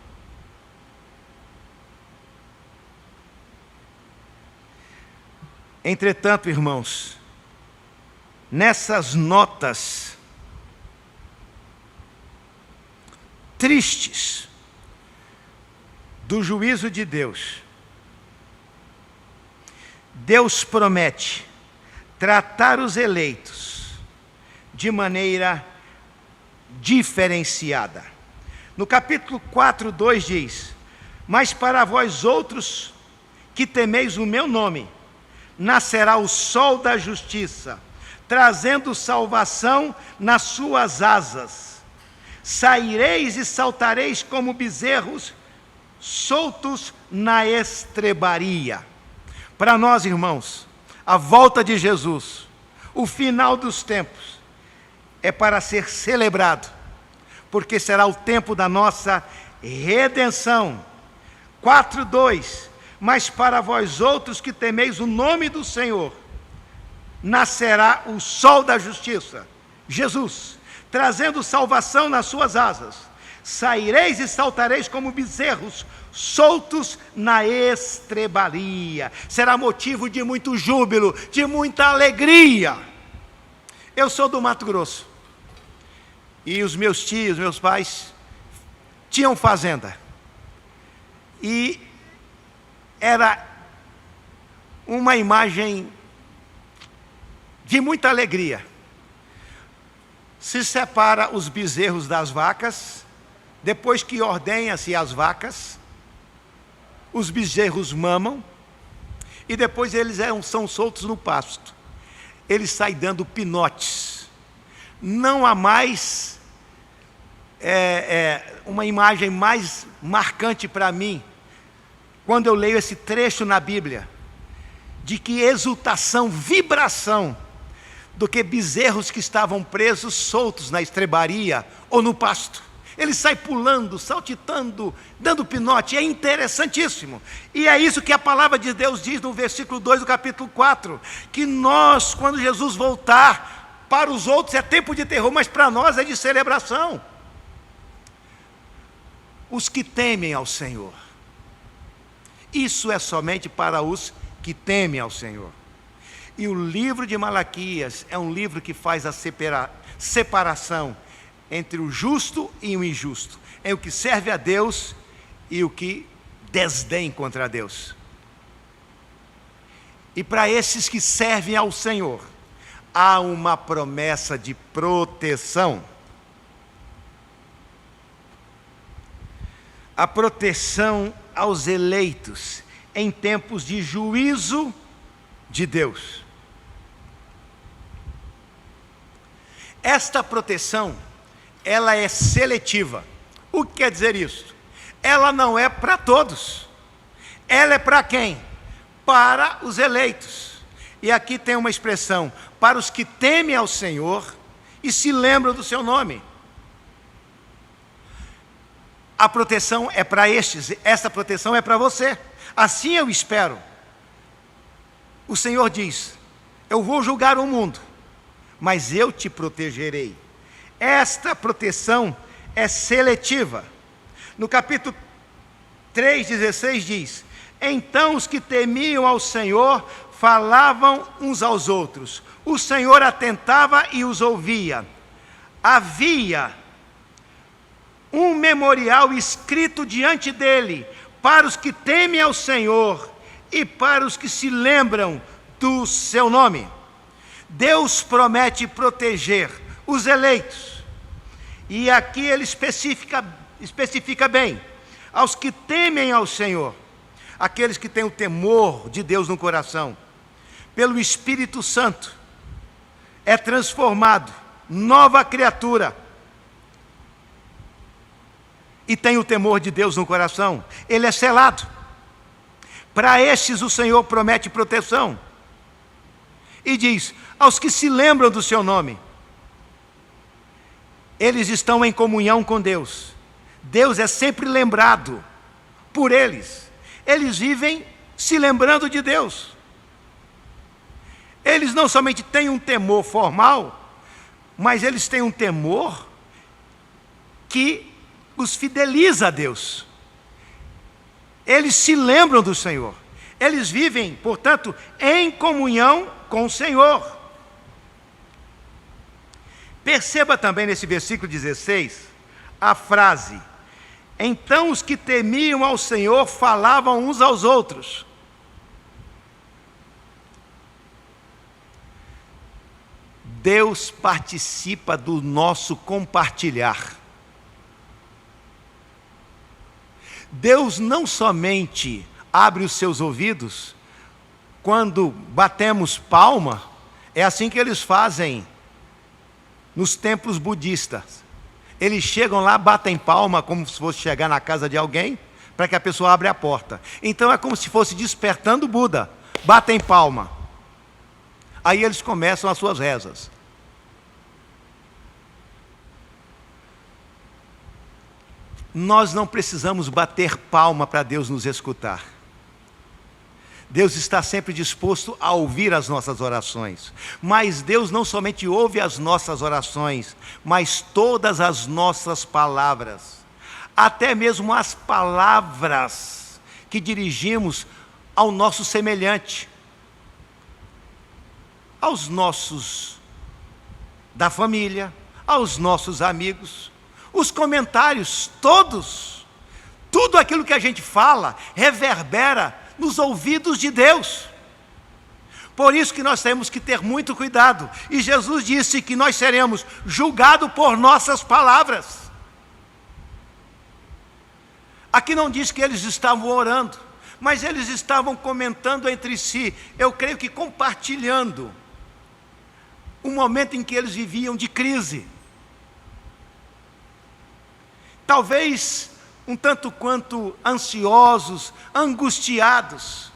Entretanto, irmãos, nessas notas tristes do juízo de Deus, Deus promete tratar os eleitos de maneira diferenciada. No capítulo 4, 2 diz: mas para vós outros que temeis o meu nome, nascerá o sol da justiça, trazendo salvação nas suas asas. Saireis e saltareis como bezerros soltos na estrebaria. Para nós, irmãos, a volta de Jesus, o final dos tempos, é para ser celebrado, porque será o tempo da nossa redenção. 4:2, mas para vós outros que temeis o nome do Senhor, nascerá o sol da justiça, Jesus, trazendo salvação nas suas asas. Saireis e saltareis como bezerros soltos na estrebaria. Será motivo de muito júbilo, de muita alegria. Eu sou do Mato Grosso. E os meus tios, meus pais, tinham fazenda. E era uma imagem de muita alegria. Se separa os bezerros das vacas, depois que ordenha-se as vacas, os bezerros mamam, e depois eles são soltos no pasto. Eles saem dando pinotes. Não há mais uma imagem mais marcante para mim, quando eu leio esse trecho na Bíblia, de que exultação, vibração, do que bezerros que estavam presos, soltos na estrebaria ou no pasto. Eles saem pulando, saltitando, dando pinote, é interessantíssimo. E é isso que a palavra de Deus diz no versículo 2 do capítulo 4, que nós, quando Jesus voltar, para os outros é tempo de terror, mas para nós é de celebração. Os que temem ao Senhor. Isso é somente para os que temem ao Senhor. E o livro de Malaquias é um livro que faz a separação entre o justo e o injusto, é o que serve a Deus e o que desdém contra Deus. E para esses que servem ao Senhor, há uma promessa de proteção. A proteção aos eleitos em tempos de juízo de Deus. Esta proteção, ela é seletiva. O que quer dizer isso? Ela não é para todos. Ela é para quem? Para os eleitos. E aqui tem uma expressão: para os que temem ao Senhor e se lembram do seu nome. A proteção é para estes, essa proteção é para você. Assim eu espero. O Senhor diz: eu vou julgar o mundo, mas eu te protegerei. Esta proteção é seletiva. No capítulo 3:16 diz: então os que temiam ao Senhor falavam uns aos outros. O Senhor atentava e os ouvia. Havia um memorial escrito diante dele para os que temem ao Senhor e para os que se lembram do seu nome. Deus promete proteger os eleitos. E aqui ele especifica bem: aos que temem ao Senhor, aqueles que têm o temor de Deus no coração, pelo Espírito Santo, é transformado, nova criatura, e tem o temor de Deus no coração, ele é selado. Para estes o Senhor promete proteção. E diz: aos que se lembram do seu nome. Eles estão em comunhão com Deus. Deus é sempre lembrado por eles. Eles vivem se lembrando de Deus. Eles não somente têm um temor formal, mas eles têm um temor que os fideliza a Deus. Eles se lembram do Senhor. Eles vivem, portanto, em comunhão com o Senhor. Perceba também nesse versículo 16 a frase: então os que temiam ao Senhor falavam uns aos outros. Deus participa do nosso compartilhar. Deus não somente abre os seus ouvidos quando batemos palma, é assim que eles fazem nos templos budistas. Eles chegam lá, batem palma como se fosse chegar na casa de alguém, para que a pessoa abra a porta. Então é como se fosse despertando o Buda. Batem palma. Aí eles começam as suas rezas. Nós não precisamos bater palma para Deus nos escutar. Deus está sempre disposto a ouvir as nossas orações. Mas Deus não somente ouve as nossas orações, mas todas as nossas palavras. Até mesmo as palavras que dirigimos ao nosso semelhante, aos nossos da família, aos nossos amigos, os comentários todos, tudo aquilo que a gente fala reverbera nos ouvidos de Deus. Por isso que nós temos que ter muito cuidado. E Jesus disse que nós seremos julgados por nossas palavras. Aqui não diz que eles estavam orando, mas eles estavam comentando entre si, eu creio que compartilhando o momento em que eles viviam de crise. Talvez um tanto quanto ansiosos, angustiados.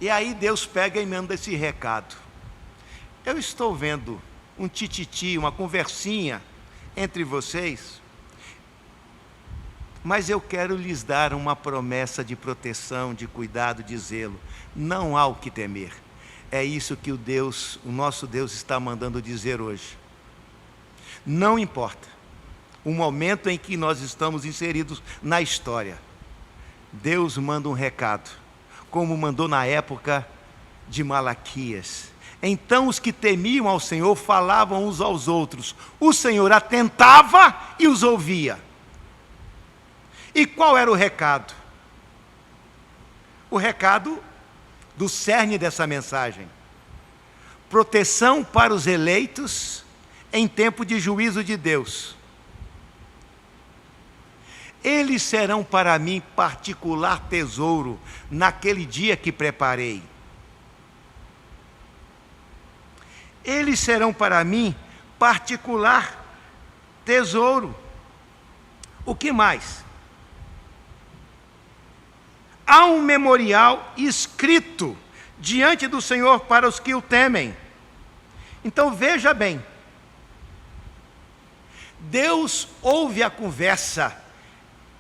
E aí Deus pega e manda esse recado. Eu estou vendo um tititi, uma conversinha entre vocês, mas eu quero lhes dar uma promessa de proteção, de cuidado, de zelo. Não há o que temer. É isso que o nosso Deus está mandando dizer hoje. Não importa o momento em que nós estamos inseridos na história, Deus manda um recado, como mandou na época de Malaquias. Então os que temiam ao Senhor falavam uns aos outros, o Senhor atentava e os ouvia. E qual era o recado? O recado do cerne dessa mensagem: proteção para os eleitos em tempo de juízo de Deus. Eles serão para mim particular tesouro naquele dia que preparei. Eles serão para mim particular tesouro. O que mais? Há um memorial escrito diante do Senhor para os que o temem. Então veja bem, Deus ouve a conversa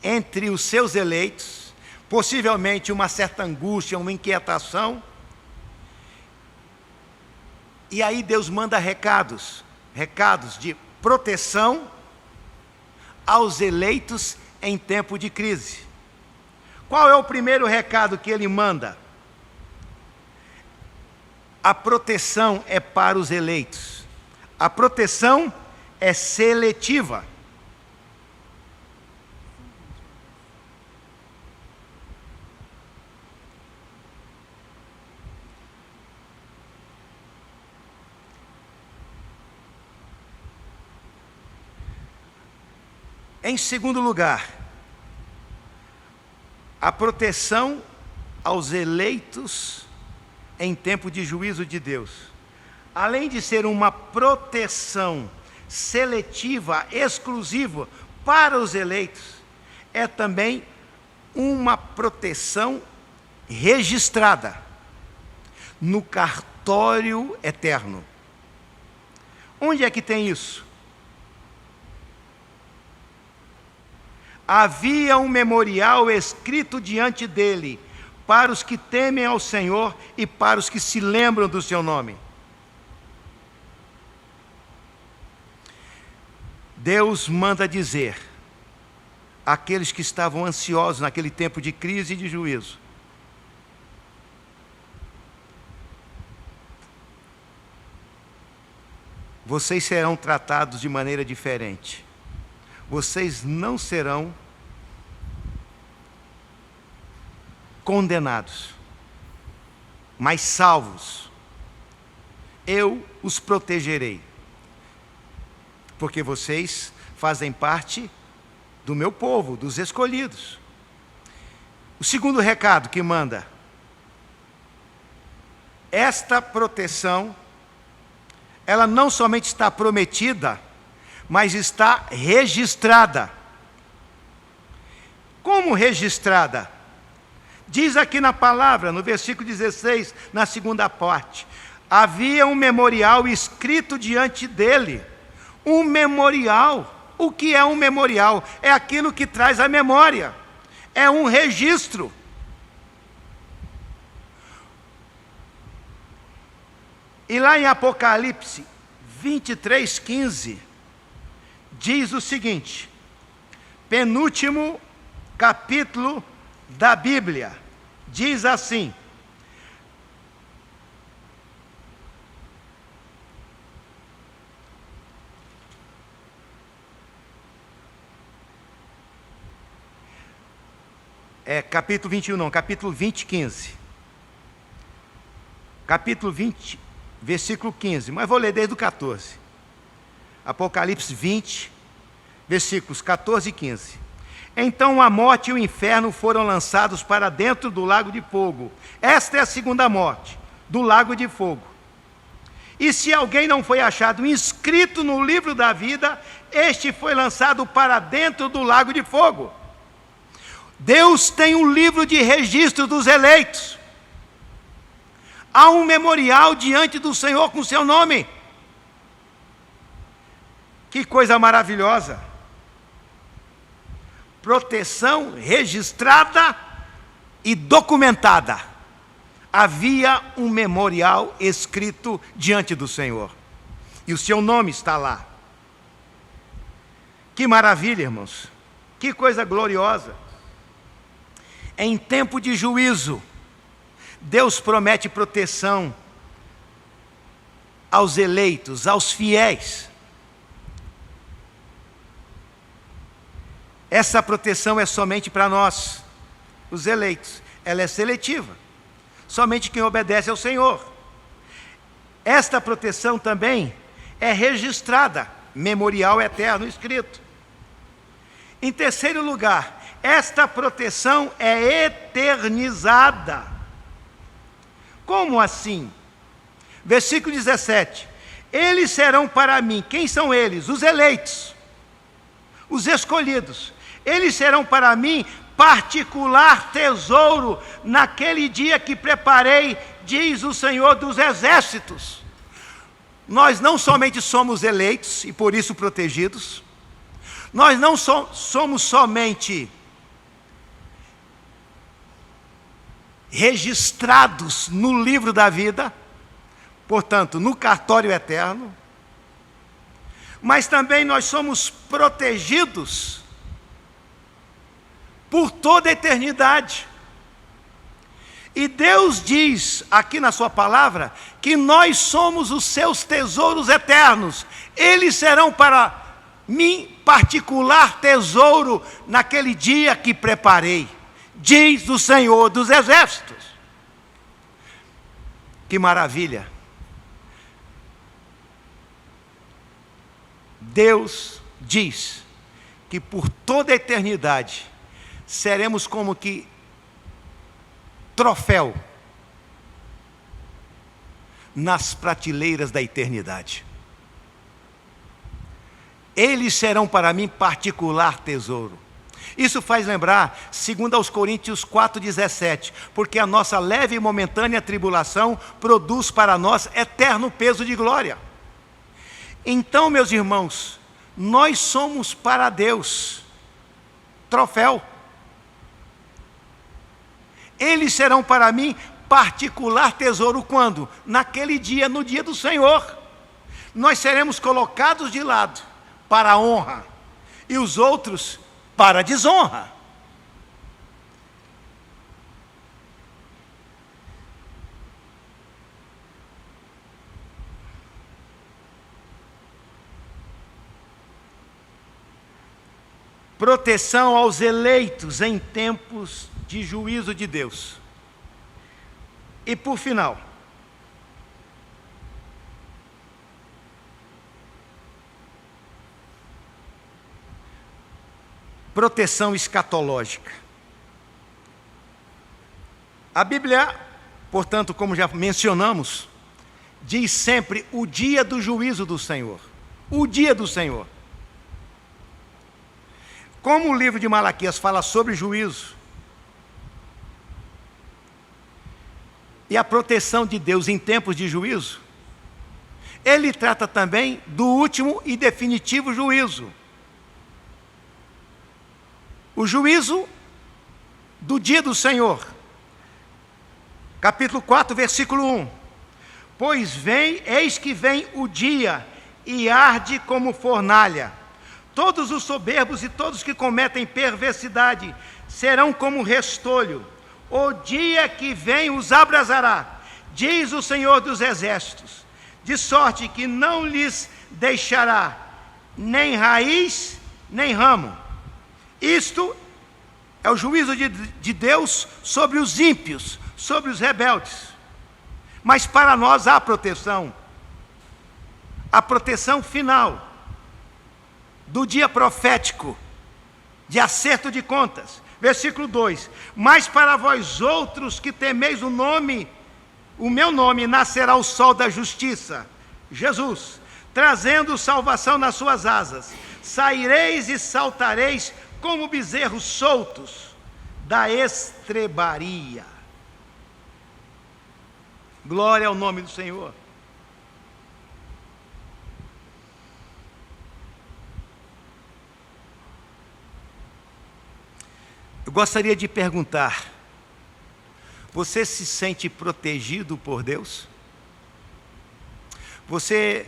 entre os seus eleitos, possivelmente uma certa angústia, uma inquietação, e aí Deus manda recados de proteção aos eleitos em tempo de crise. Qual é o primeiro recado que ele manda? A proteção é para os eleitos. A proteção é seletiva. Em segundo lugar, a proteção aos eleitos em tempo de juízo de Deus. Além de ser uma proteção seletiva, exclusiva para os eleitos, é também uma proteção registrada no cartório eterno. Onde é que tem isso? Havia um memorial escrito diante dele, para os que temem ao Senhor e para os que se lembram do seu nome. Deus manda dizer àqueles que estavam ansiosos naquele tempo de crise e de juízo: vocês serão tratados de maneira diferente. Vocês não serão condenados, mas salvos. Eu os protegerei, porque vocês fazem parte do meu povo, dos escolhidos. O segundo recado que manda: esta proteção, ela não somente está prometida, mas está registrada. Como registrada? Diz aqui na palavra, no versículo 16, na segunda parte: havia um memorial escrito diante dele. Um memorial. O que é um memorial? É aquilo que traz a memória. É um registro. E lá em Apocalipse 23:15, diz o seguinte, penúltimo capítulo da Bíblia, diz assim: capítulo 21 não, capítulo 20, 15. Capítulo 20, versículo 15, mas vou ler desde o 14. Apocalipse 20, versículos 14 e 15. Então a morte e o inferno foram lançados para dentro do lago de fogo. Esta é a segunda morte, do lago de fogo. E se alguém não foi achado inscrito no livro da vida, este foi lançado para dentro do lago de fogo. Deus tem um livro de registro dos eleitos. Há um memorial diante do Senhor com seu nome. Que coisa maravilhosa! Proteção registrada e documentada. Havia um memorial escrito diante do Senhor. E o seu nome está lá. Que maravilha, irmãos. Que coisa gloriosa. Em tempo de juízo, Deus promete proteção aos eleitos, aos fiéis. Essa proteção é somente para nós, os eleitos. Ela é seletiva. Somente quem obedece ao Senhor. Esta proteção também é registrada, memorial eterno escrito. Em terceiro lugar, esta proteção é eternizada. Como assim? Versículo 17. Eles serão para mim. Quem são eles? Os eleitos, os escolhidos. Eles serão para mim particular tesouro naquele dia que preparei, diz o Senhor dos Exércitos. Nós não somente somos eleitos e por isso protegidos, nós não somos somente registrados no livro da vida, portanto, no cartório eterno, mas também nós somos protegidos por toda a eternidade. E Deus diz aqui na sua palavra que nós somos os seus tesouros eternos. Eles serão para mim particular tesouro naquele dia que preparei, diz o Senhor dos Exércitos. Que maravilha! Deus diz que por toda a eternidade seremos como que troféu nas prateleiras da eternidade. Eles serão para mim particular tesouro. Isso faz lembrar, segundo aos Coríntios 4,17, porque a nossa leve e momentânea tribulação produz para nós eterno peso de glória. Então, meus irmãos, nós somos para Deus troféu. Eles serão para mim particular tesouro quando? Naquele dia, no dia do Senhor. Nós seremos colocados de lado para a honra e os outros para a desonra. Proteção aos eleitos em tempos de juízo de Deus. E por final, proteção escatológica. A Bíblia, portanto, como já mencionamos, diz sempre o dia do juízo do Senhor. O dia do Senhor. Como o livro de Malaquias fala sobre juízo e a proteção de Deus em tempos de juízo, ele trata também do último e definitivo juízo. O juízo do dia do Senhor. Capítulo 4, versículo 1. Pois eis que vem o dia, e arde como fornalha. Todos os soberbos e todos que cometem perversidade serão como restolho. O dia que vem os abrasará, diz o Senhor dos Exércitos, de sorte que não lhes deixará nem raiz, nem ramo. Isto É o juízo de Deus sobre os ímpios, sobre os rebeldes. Mas para nós há proteção. A proteção final do dia profético de acerto de contas. Versículo 2: mas para vós outros que temeis o meu nome, nascerá o sol da justiça, Jesus, trazendo salvação nas suas asas. Saireis e saltareis como bezerros soltos da estrebaria. Glória ao nome do Senhor. Eu gostaria de perguntar: você se sente protegido por Deus? Você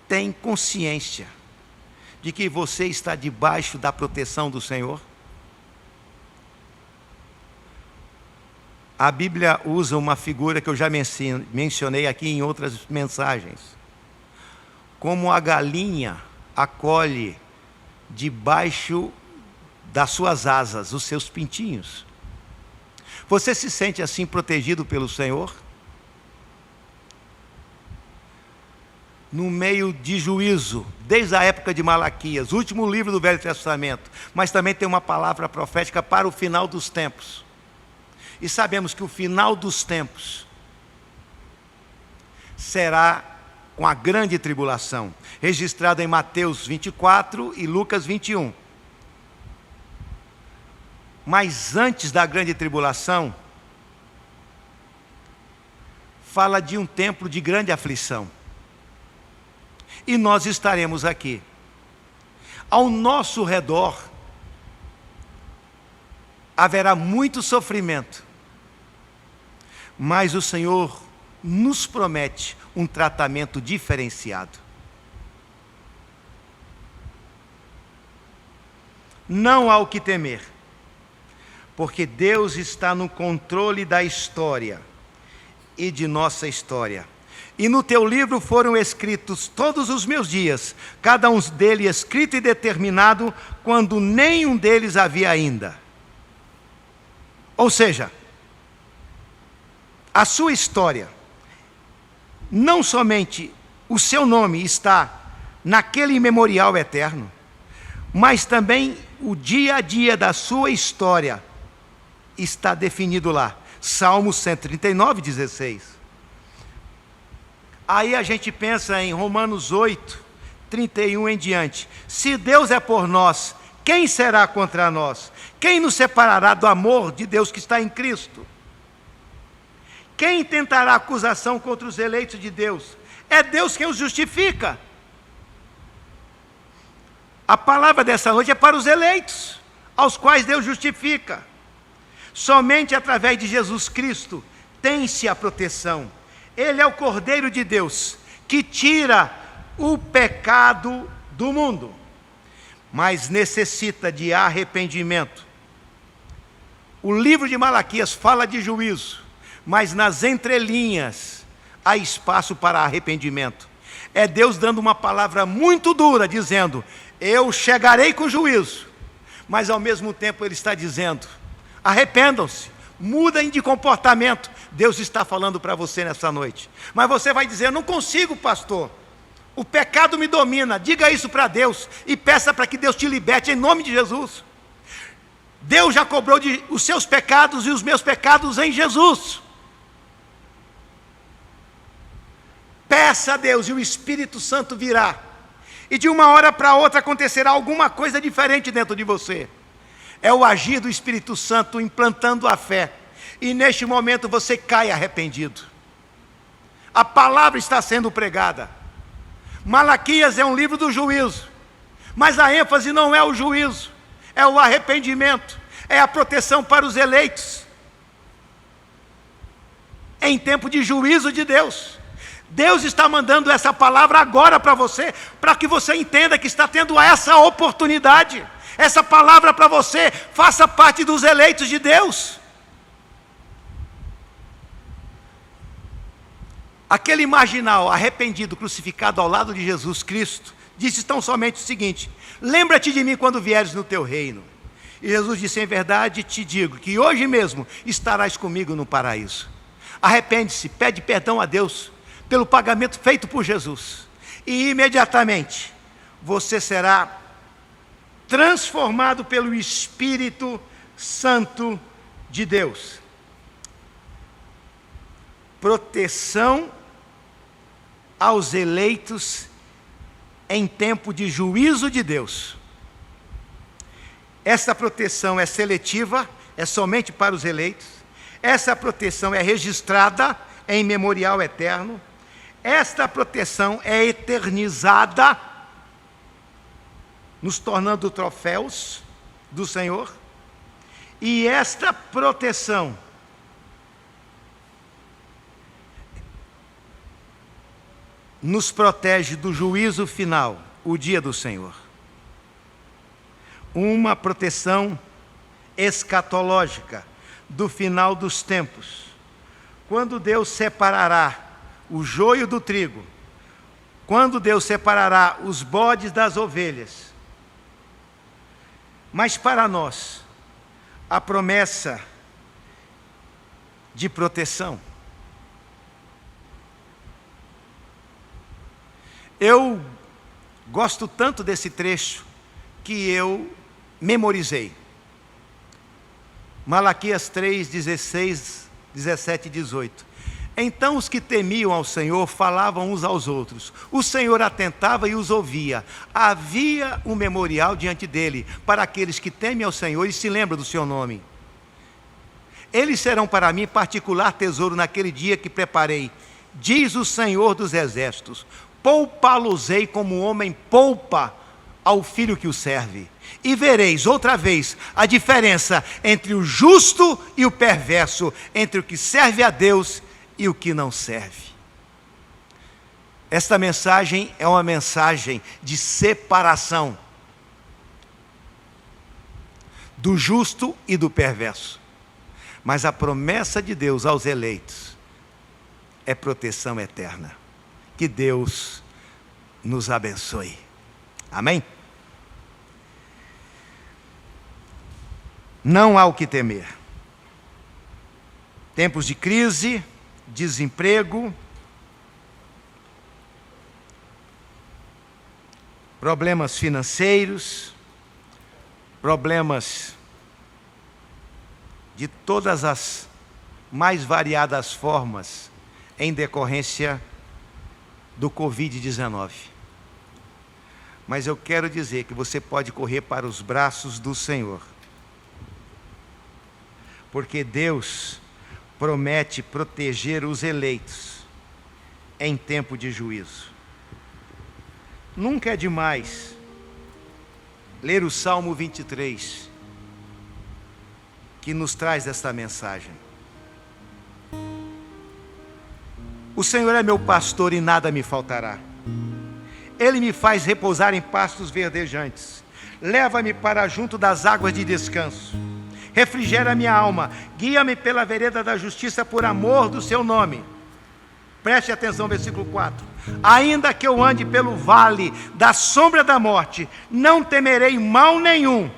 tem consciência de que você está debaixo da proteção do Senhor? A Bíblia usa uma figura que eu já mencionei aqui em outras mensagens. Como a galinha acolhe debaixo das suas asas os seus pintinhos. Você se sente assim protegido pelo Senhor? No meio de juízo, desde a época de Malaquias, último livro do Velho Testamento, mas também tem uma palavra profética para o final dos tempos. E sabemos que o final dos tempos será com a grande tribulação, registrado em Mateus 24 e Lucas 21. Mas antes da grande tribulação, fala de um tempo de grande aflição. E nós estaremos aqui. Ao nosso redor, haverá muito sofrimento. Mas o Senhor nos promete um tratamento diferenciado. Não há o que temer, porque Deus está no controle da história e de nossa história. E no teu livro foram escritos todos os meus dias, cada um deles escrito e determinado, quando nenhum deles havia ainda. Ou seja, a sua história, não somente o seu nome está naquele memorial eterno, mas também o dia a dia da sua história está definido lá. Salmo 139, 16. Aí a gente pensa em Romanos 8, 31 em diante. Se Deus é por nós, quem será contra nós? Quem nos separará do amor de Deus que está em Cristo? Quem tentará acusação contra os eleitos de Deus? É Deus quem os justifica. A palavra dessa noite é para os eleitos, aos quais Deus justifica. Somente através de Jesus Cristo tem-se a proteção. Ele é o Cordeiro de Deus, que tira o pecado do mundo, mas necessita de arrependimento. O livro de Malaquias fala de juízo, mas nas entrelinhas há espaço para arrependimento. É Deus dando uma palavra muito dura, dizendo: eu chegarei com juízo, mas ao mesmo tempo Ele está dizendo: arrependam-se, mudem de comportamento. Deus está falando para você nessa noite. Mas você vai dizer: não consigo, pastor, o pecado me domina. Diga isso para Deus e peça para que Deus te liberte em nome de Jesus. Deus já cobrou os seus pecados e os meus pecados em Jesus. Peça a Deus e o Espírito Santo virá. E de uma hora para outra acontecerá alguma coisa diferente dentro de você. É o agir do Espírito Santo implantando a fé. E neste momento você cai arrependido. A palavra está sendo pregada. Malaquias é um livro do juízo, mas a ênfase não é o juízo, é o arrependimento, é a proteção para os eleitos. Em tempo de juízo de Deus, Deus está mandando essa palavra agora para você, para que você entenda que está tendo essa oportunidade. Essa palavra para você, faça parte dos eleitos de Deus. Aquele marginal arrependido, crucificado ao lado de Jesus Cristo, disse tão somente o seguinte: lembra-te de mim quando vieres no teu reino. E Jesus disse: em verdade te digo que hoje mesmo estarás comigo no paraíso. Arrepende-se, pede perdão a Deus pelo pagamento feito por Jesus. E imediatamente você será transformado pelo Espírito Santo de Deus. Proteção aos eleitos em tempo de juízo de Deus. Essa proteção é seletiva, é somente para os eleitos. Essa proteção é registrada em memorial eterno. Esta proteção é eternizada, nos tornando troféus do Senhor. E esta proteção nos protege do juízo final, o dia do Senhor. Uma proteção escatológica do final dos tempos, quando Deus separará o joio do trigo, quando Deus separará os bodes das ovelhas. Mas para nós, a promessa de proteção. Eu gosto tanto desse trecho que eu memorizei. Malaquias 3, 16, 17 e 18. Então os que temiam ao Senhor falavam uns aos outros. O Senhor atentava e os ouvia. Havia um memorial diante dele para aqueles que temem ao Senhor e se lembram do seu nome. Eles serão para mim particular tesouro naquele dia que preparei, diz o Senhor dos Exércitos. Poupá-los-ei como o homem poupa ao filho que o serve. E vereis outra vez a diferença entre o justo e o perverso, entre o que serve a Deus e o que não serve. Esta mensagem é uma mensagem de separação do justo e do perverso. Mas a promessa de Deus aos eleitos é proteção eterna. Que Deus nos abençoe. Amém? Não há o que temer. Tempos de crise, desemprego, problemas financeiros, problemas de todas as mais variadas formas em decorrência do Covid-19. Mas eu quero dizer que você pode correr para os braços do Senhor, porque Deus promete proteger os eleitos em tempo de juízo. Nunca é demais ler o Salmo 23, que nos traz esta mensagem. O Senhor é meu pastor e nada me faltará. Ele me faz repousar em pastos verdejantes. Leva-me para junto das águas de descanso. Refrigera minha alma. Guia-me pela vereda da justiça por amor do seu nome. Preste atenção, versículo 4. Ainda que eu ande pelo vale da sombra da morte, não temerei mal nenhum,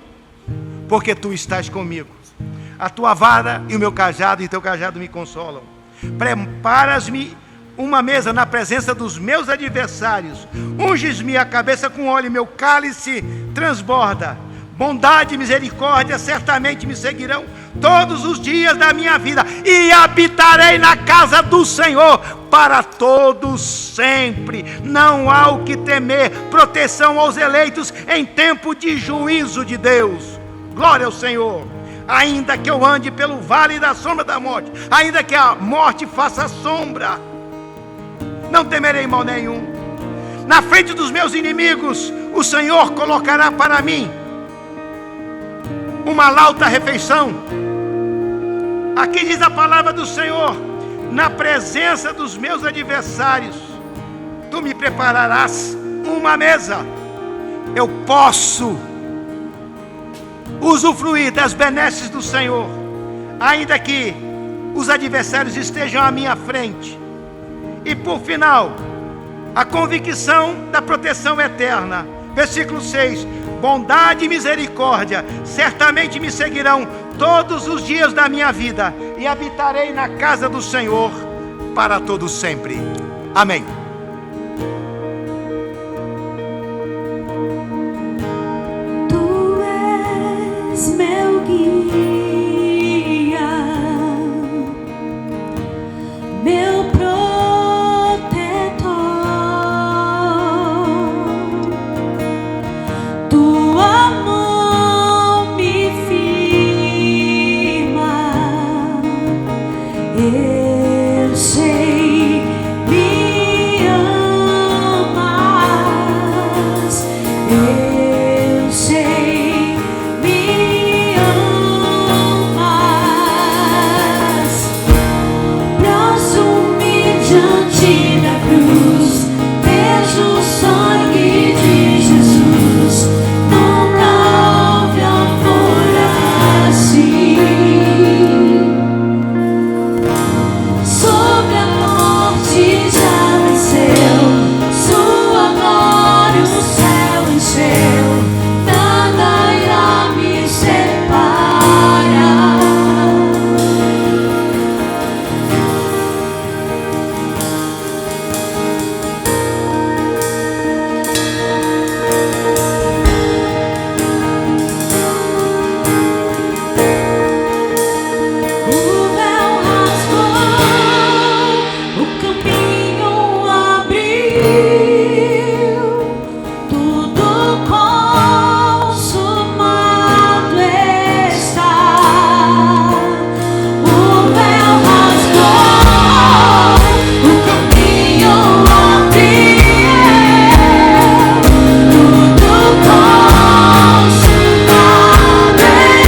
porque tu estás comigo. A tua vara e o meu cajado, e teu cajado me consolam. Preparas-me uma mesa na presença dos meus adversários. Unges-me a cabeça com óleo, e meu cálice transborda. Bondade e misericórdia certamente me seguirão todos os dias da minha vida, e habitarei na casa do Senhor para todos sempre. Não há o que temer. Proteção aos eleitos em tempo de juízo de Deus. Glória ao Senhor. Ainda que eu ande pelo vale da sombra da morte, ainda que a morte faça sombra, não temerei mal nenhum. Na frente dos meus inimigos, o Senhor colocará para mim uma lauta refeição. Aqui diz a palavra do Senhor: na presença dos meus adversários, tu me prepararás uma mesa. Eu posso usufruir das benesses do Senhor, ainda que os adversários estejam à minha frente. E por final, a convicção da proteção eterna. Versículo 6. bondade e misericórdia certamente me seguirão todos os dias da minha vida, e habitarei na casa do Senhor para todo sempre. Amém. Tu és meu guia, meu protetor. Tua mão me firma. Eu sei, me amas. Eu sei, me amas. Braço-me diante da cruz, vejo o sangue de Jesus. Nunca houve amor assim. Sobre a morte já venceu, sua glória o céu encheu. Nada irá me separar. O véu rasgou, o caminho abriu, tudo consumado está. O véu rasgou, o caminho abriu, tudo consumado está.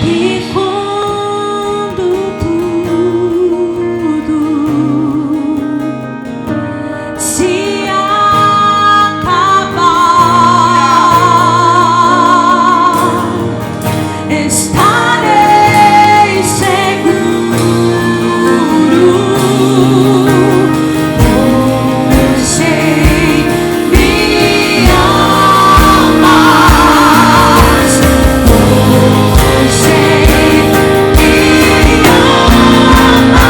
E quando tudo se acabar, estarei seguro, pois sei, me amas. Pois sei, me amas.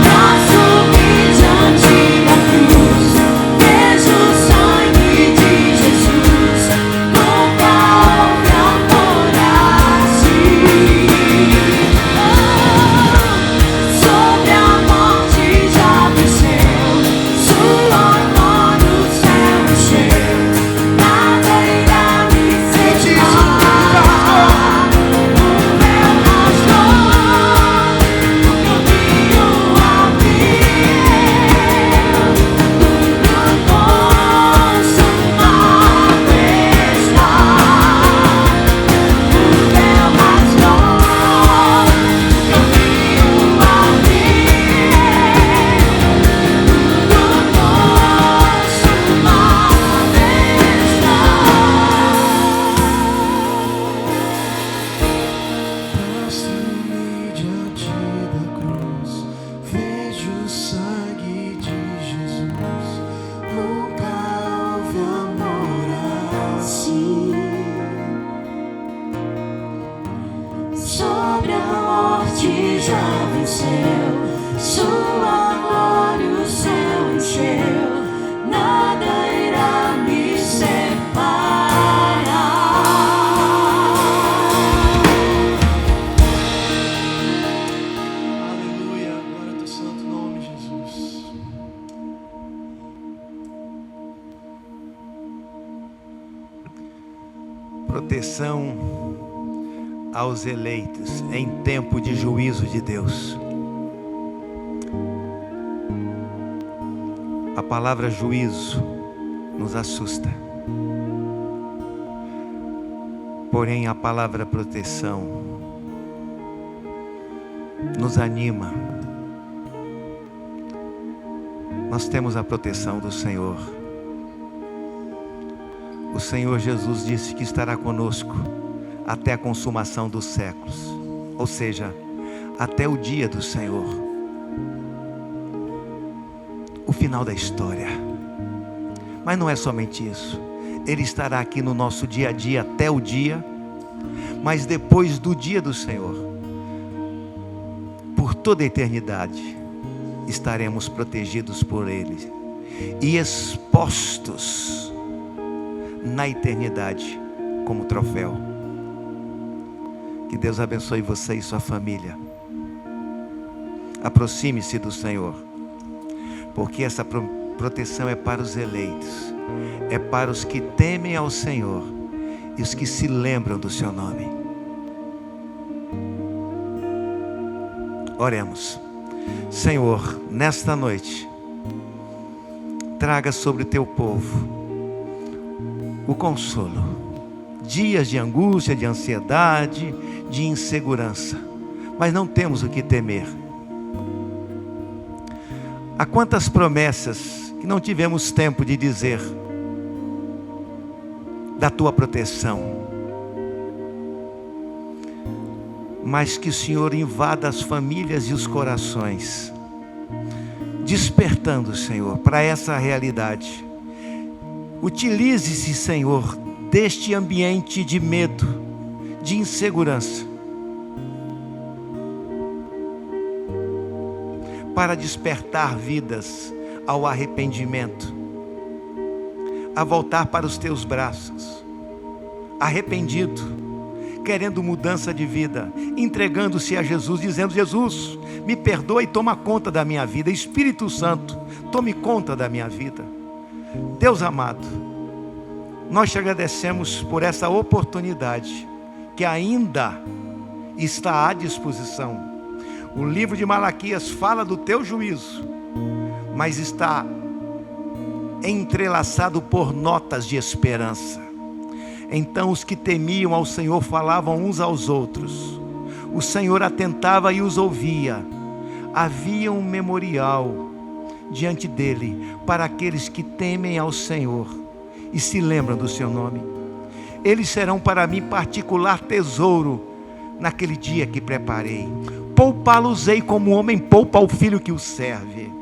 Braço-me diante da cruz, vejo o sangue de Jesus. Nunca houve amor assim. Sobre a morte já venceu, sua glória o céu encheu. Nada irá me separar. O véu rasgou, o caminho abriu, tudo consumado está. O véu rasgou, o caminho abriu, tudo consumado está. Proteção aos eleitos em tempo de juízo de Deus. A palavra juízo nos assusta. Porém, a palavra proteção nos anima. Nós temos a proteção do Senhor. O Senhor Jesus disse que estará conosco até a consumação dos séculos, ou seja, até o dia do Senhor, o final da história. Mas não é somente isso. Ele estará aqui no nosso dia a dia até o dia, mas depois do dia do Senhor, por toda a eternidade, estaremos protegidos por Ele e expostos na eternidade como troféu. Que Deus abençoe você e sua família. Aproxime-se do Senhor, porque essa proteção é para os eleitos, é para os que temem ao Senhor e os que se lembram do seu nome. Oremos. Senhor, nesta noite, traga sobre o teu povo o consolo. Dias de angústia, de ansiedade, de insegurança, mas não temos o que temer. Há quantas promessas que não tivemos tempo de dizer da tua proteção, mas que o Senhor invada as famílias e os corações, despertando, Senhor, para essa realidade. Utilize-se, Senhor, deste ambiente de medo, de insegurança, para despertar vidas ao arrependimento, a voltar para os teus braços, arrependido, querendo mudança de vida, entregando-se a Jesus, dizendo: Jesus, me perdoa e toma conta da minha vida. Espírito Santo, tome conta da minha vida. Deus amado, nós te agradecemos por essa oportunidade que ainda está à disposição. O livro de Malaquias fala do teu juízo, mas está entrelaçado por notas de esperança. Então os que temiam ao Senhor falavam uns aos outros. O Senhor atentava e os ouvia. Havia um memorial diante dele para aqueles que temem ao Senhor e se lembram do seu nome. Eles serão para mim particular tesouro naquele dia que preparei. Poupá-los-ei como o homem poupa o filho que o serve.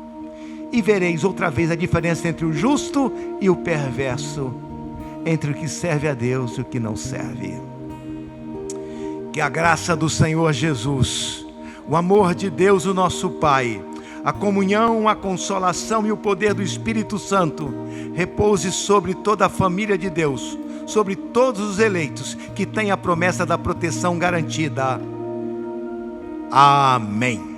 E vereis outra vez a diferença entre o justo e o perverso, entre o que serve a Deus e o que não serve. Que a graça do Senhor Jesus, o amor de Deus, o nosso Pai, a comunhão, a consolação e o poder do Espírito Santo repouse sobre toda a família de Deus, sobre todos os eleitos que têm a promessa da proteção garantida. Amém.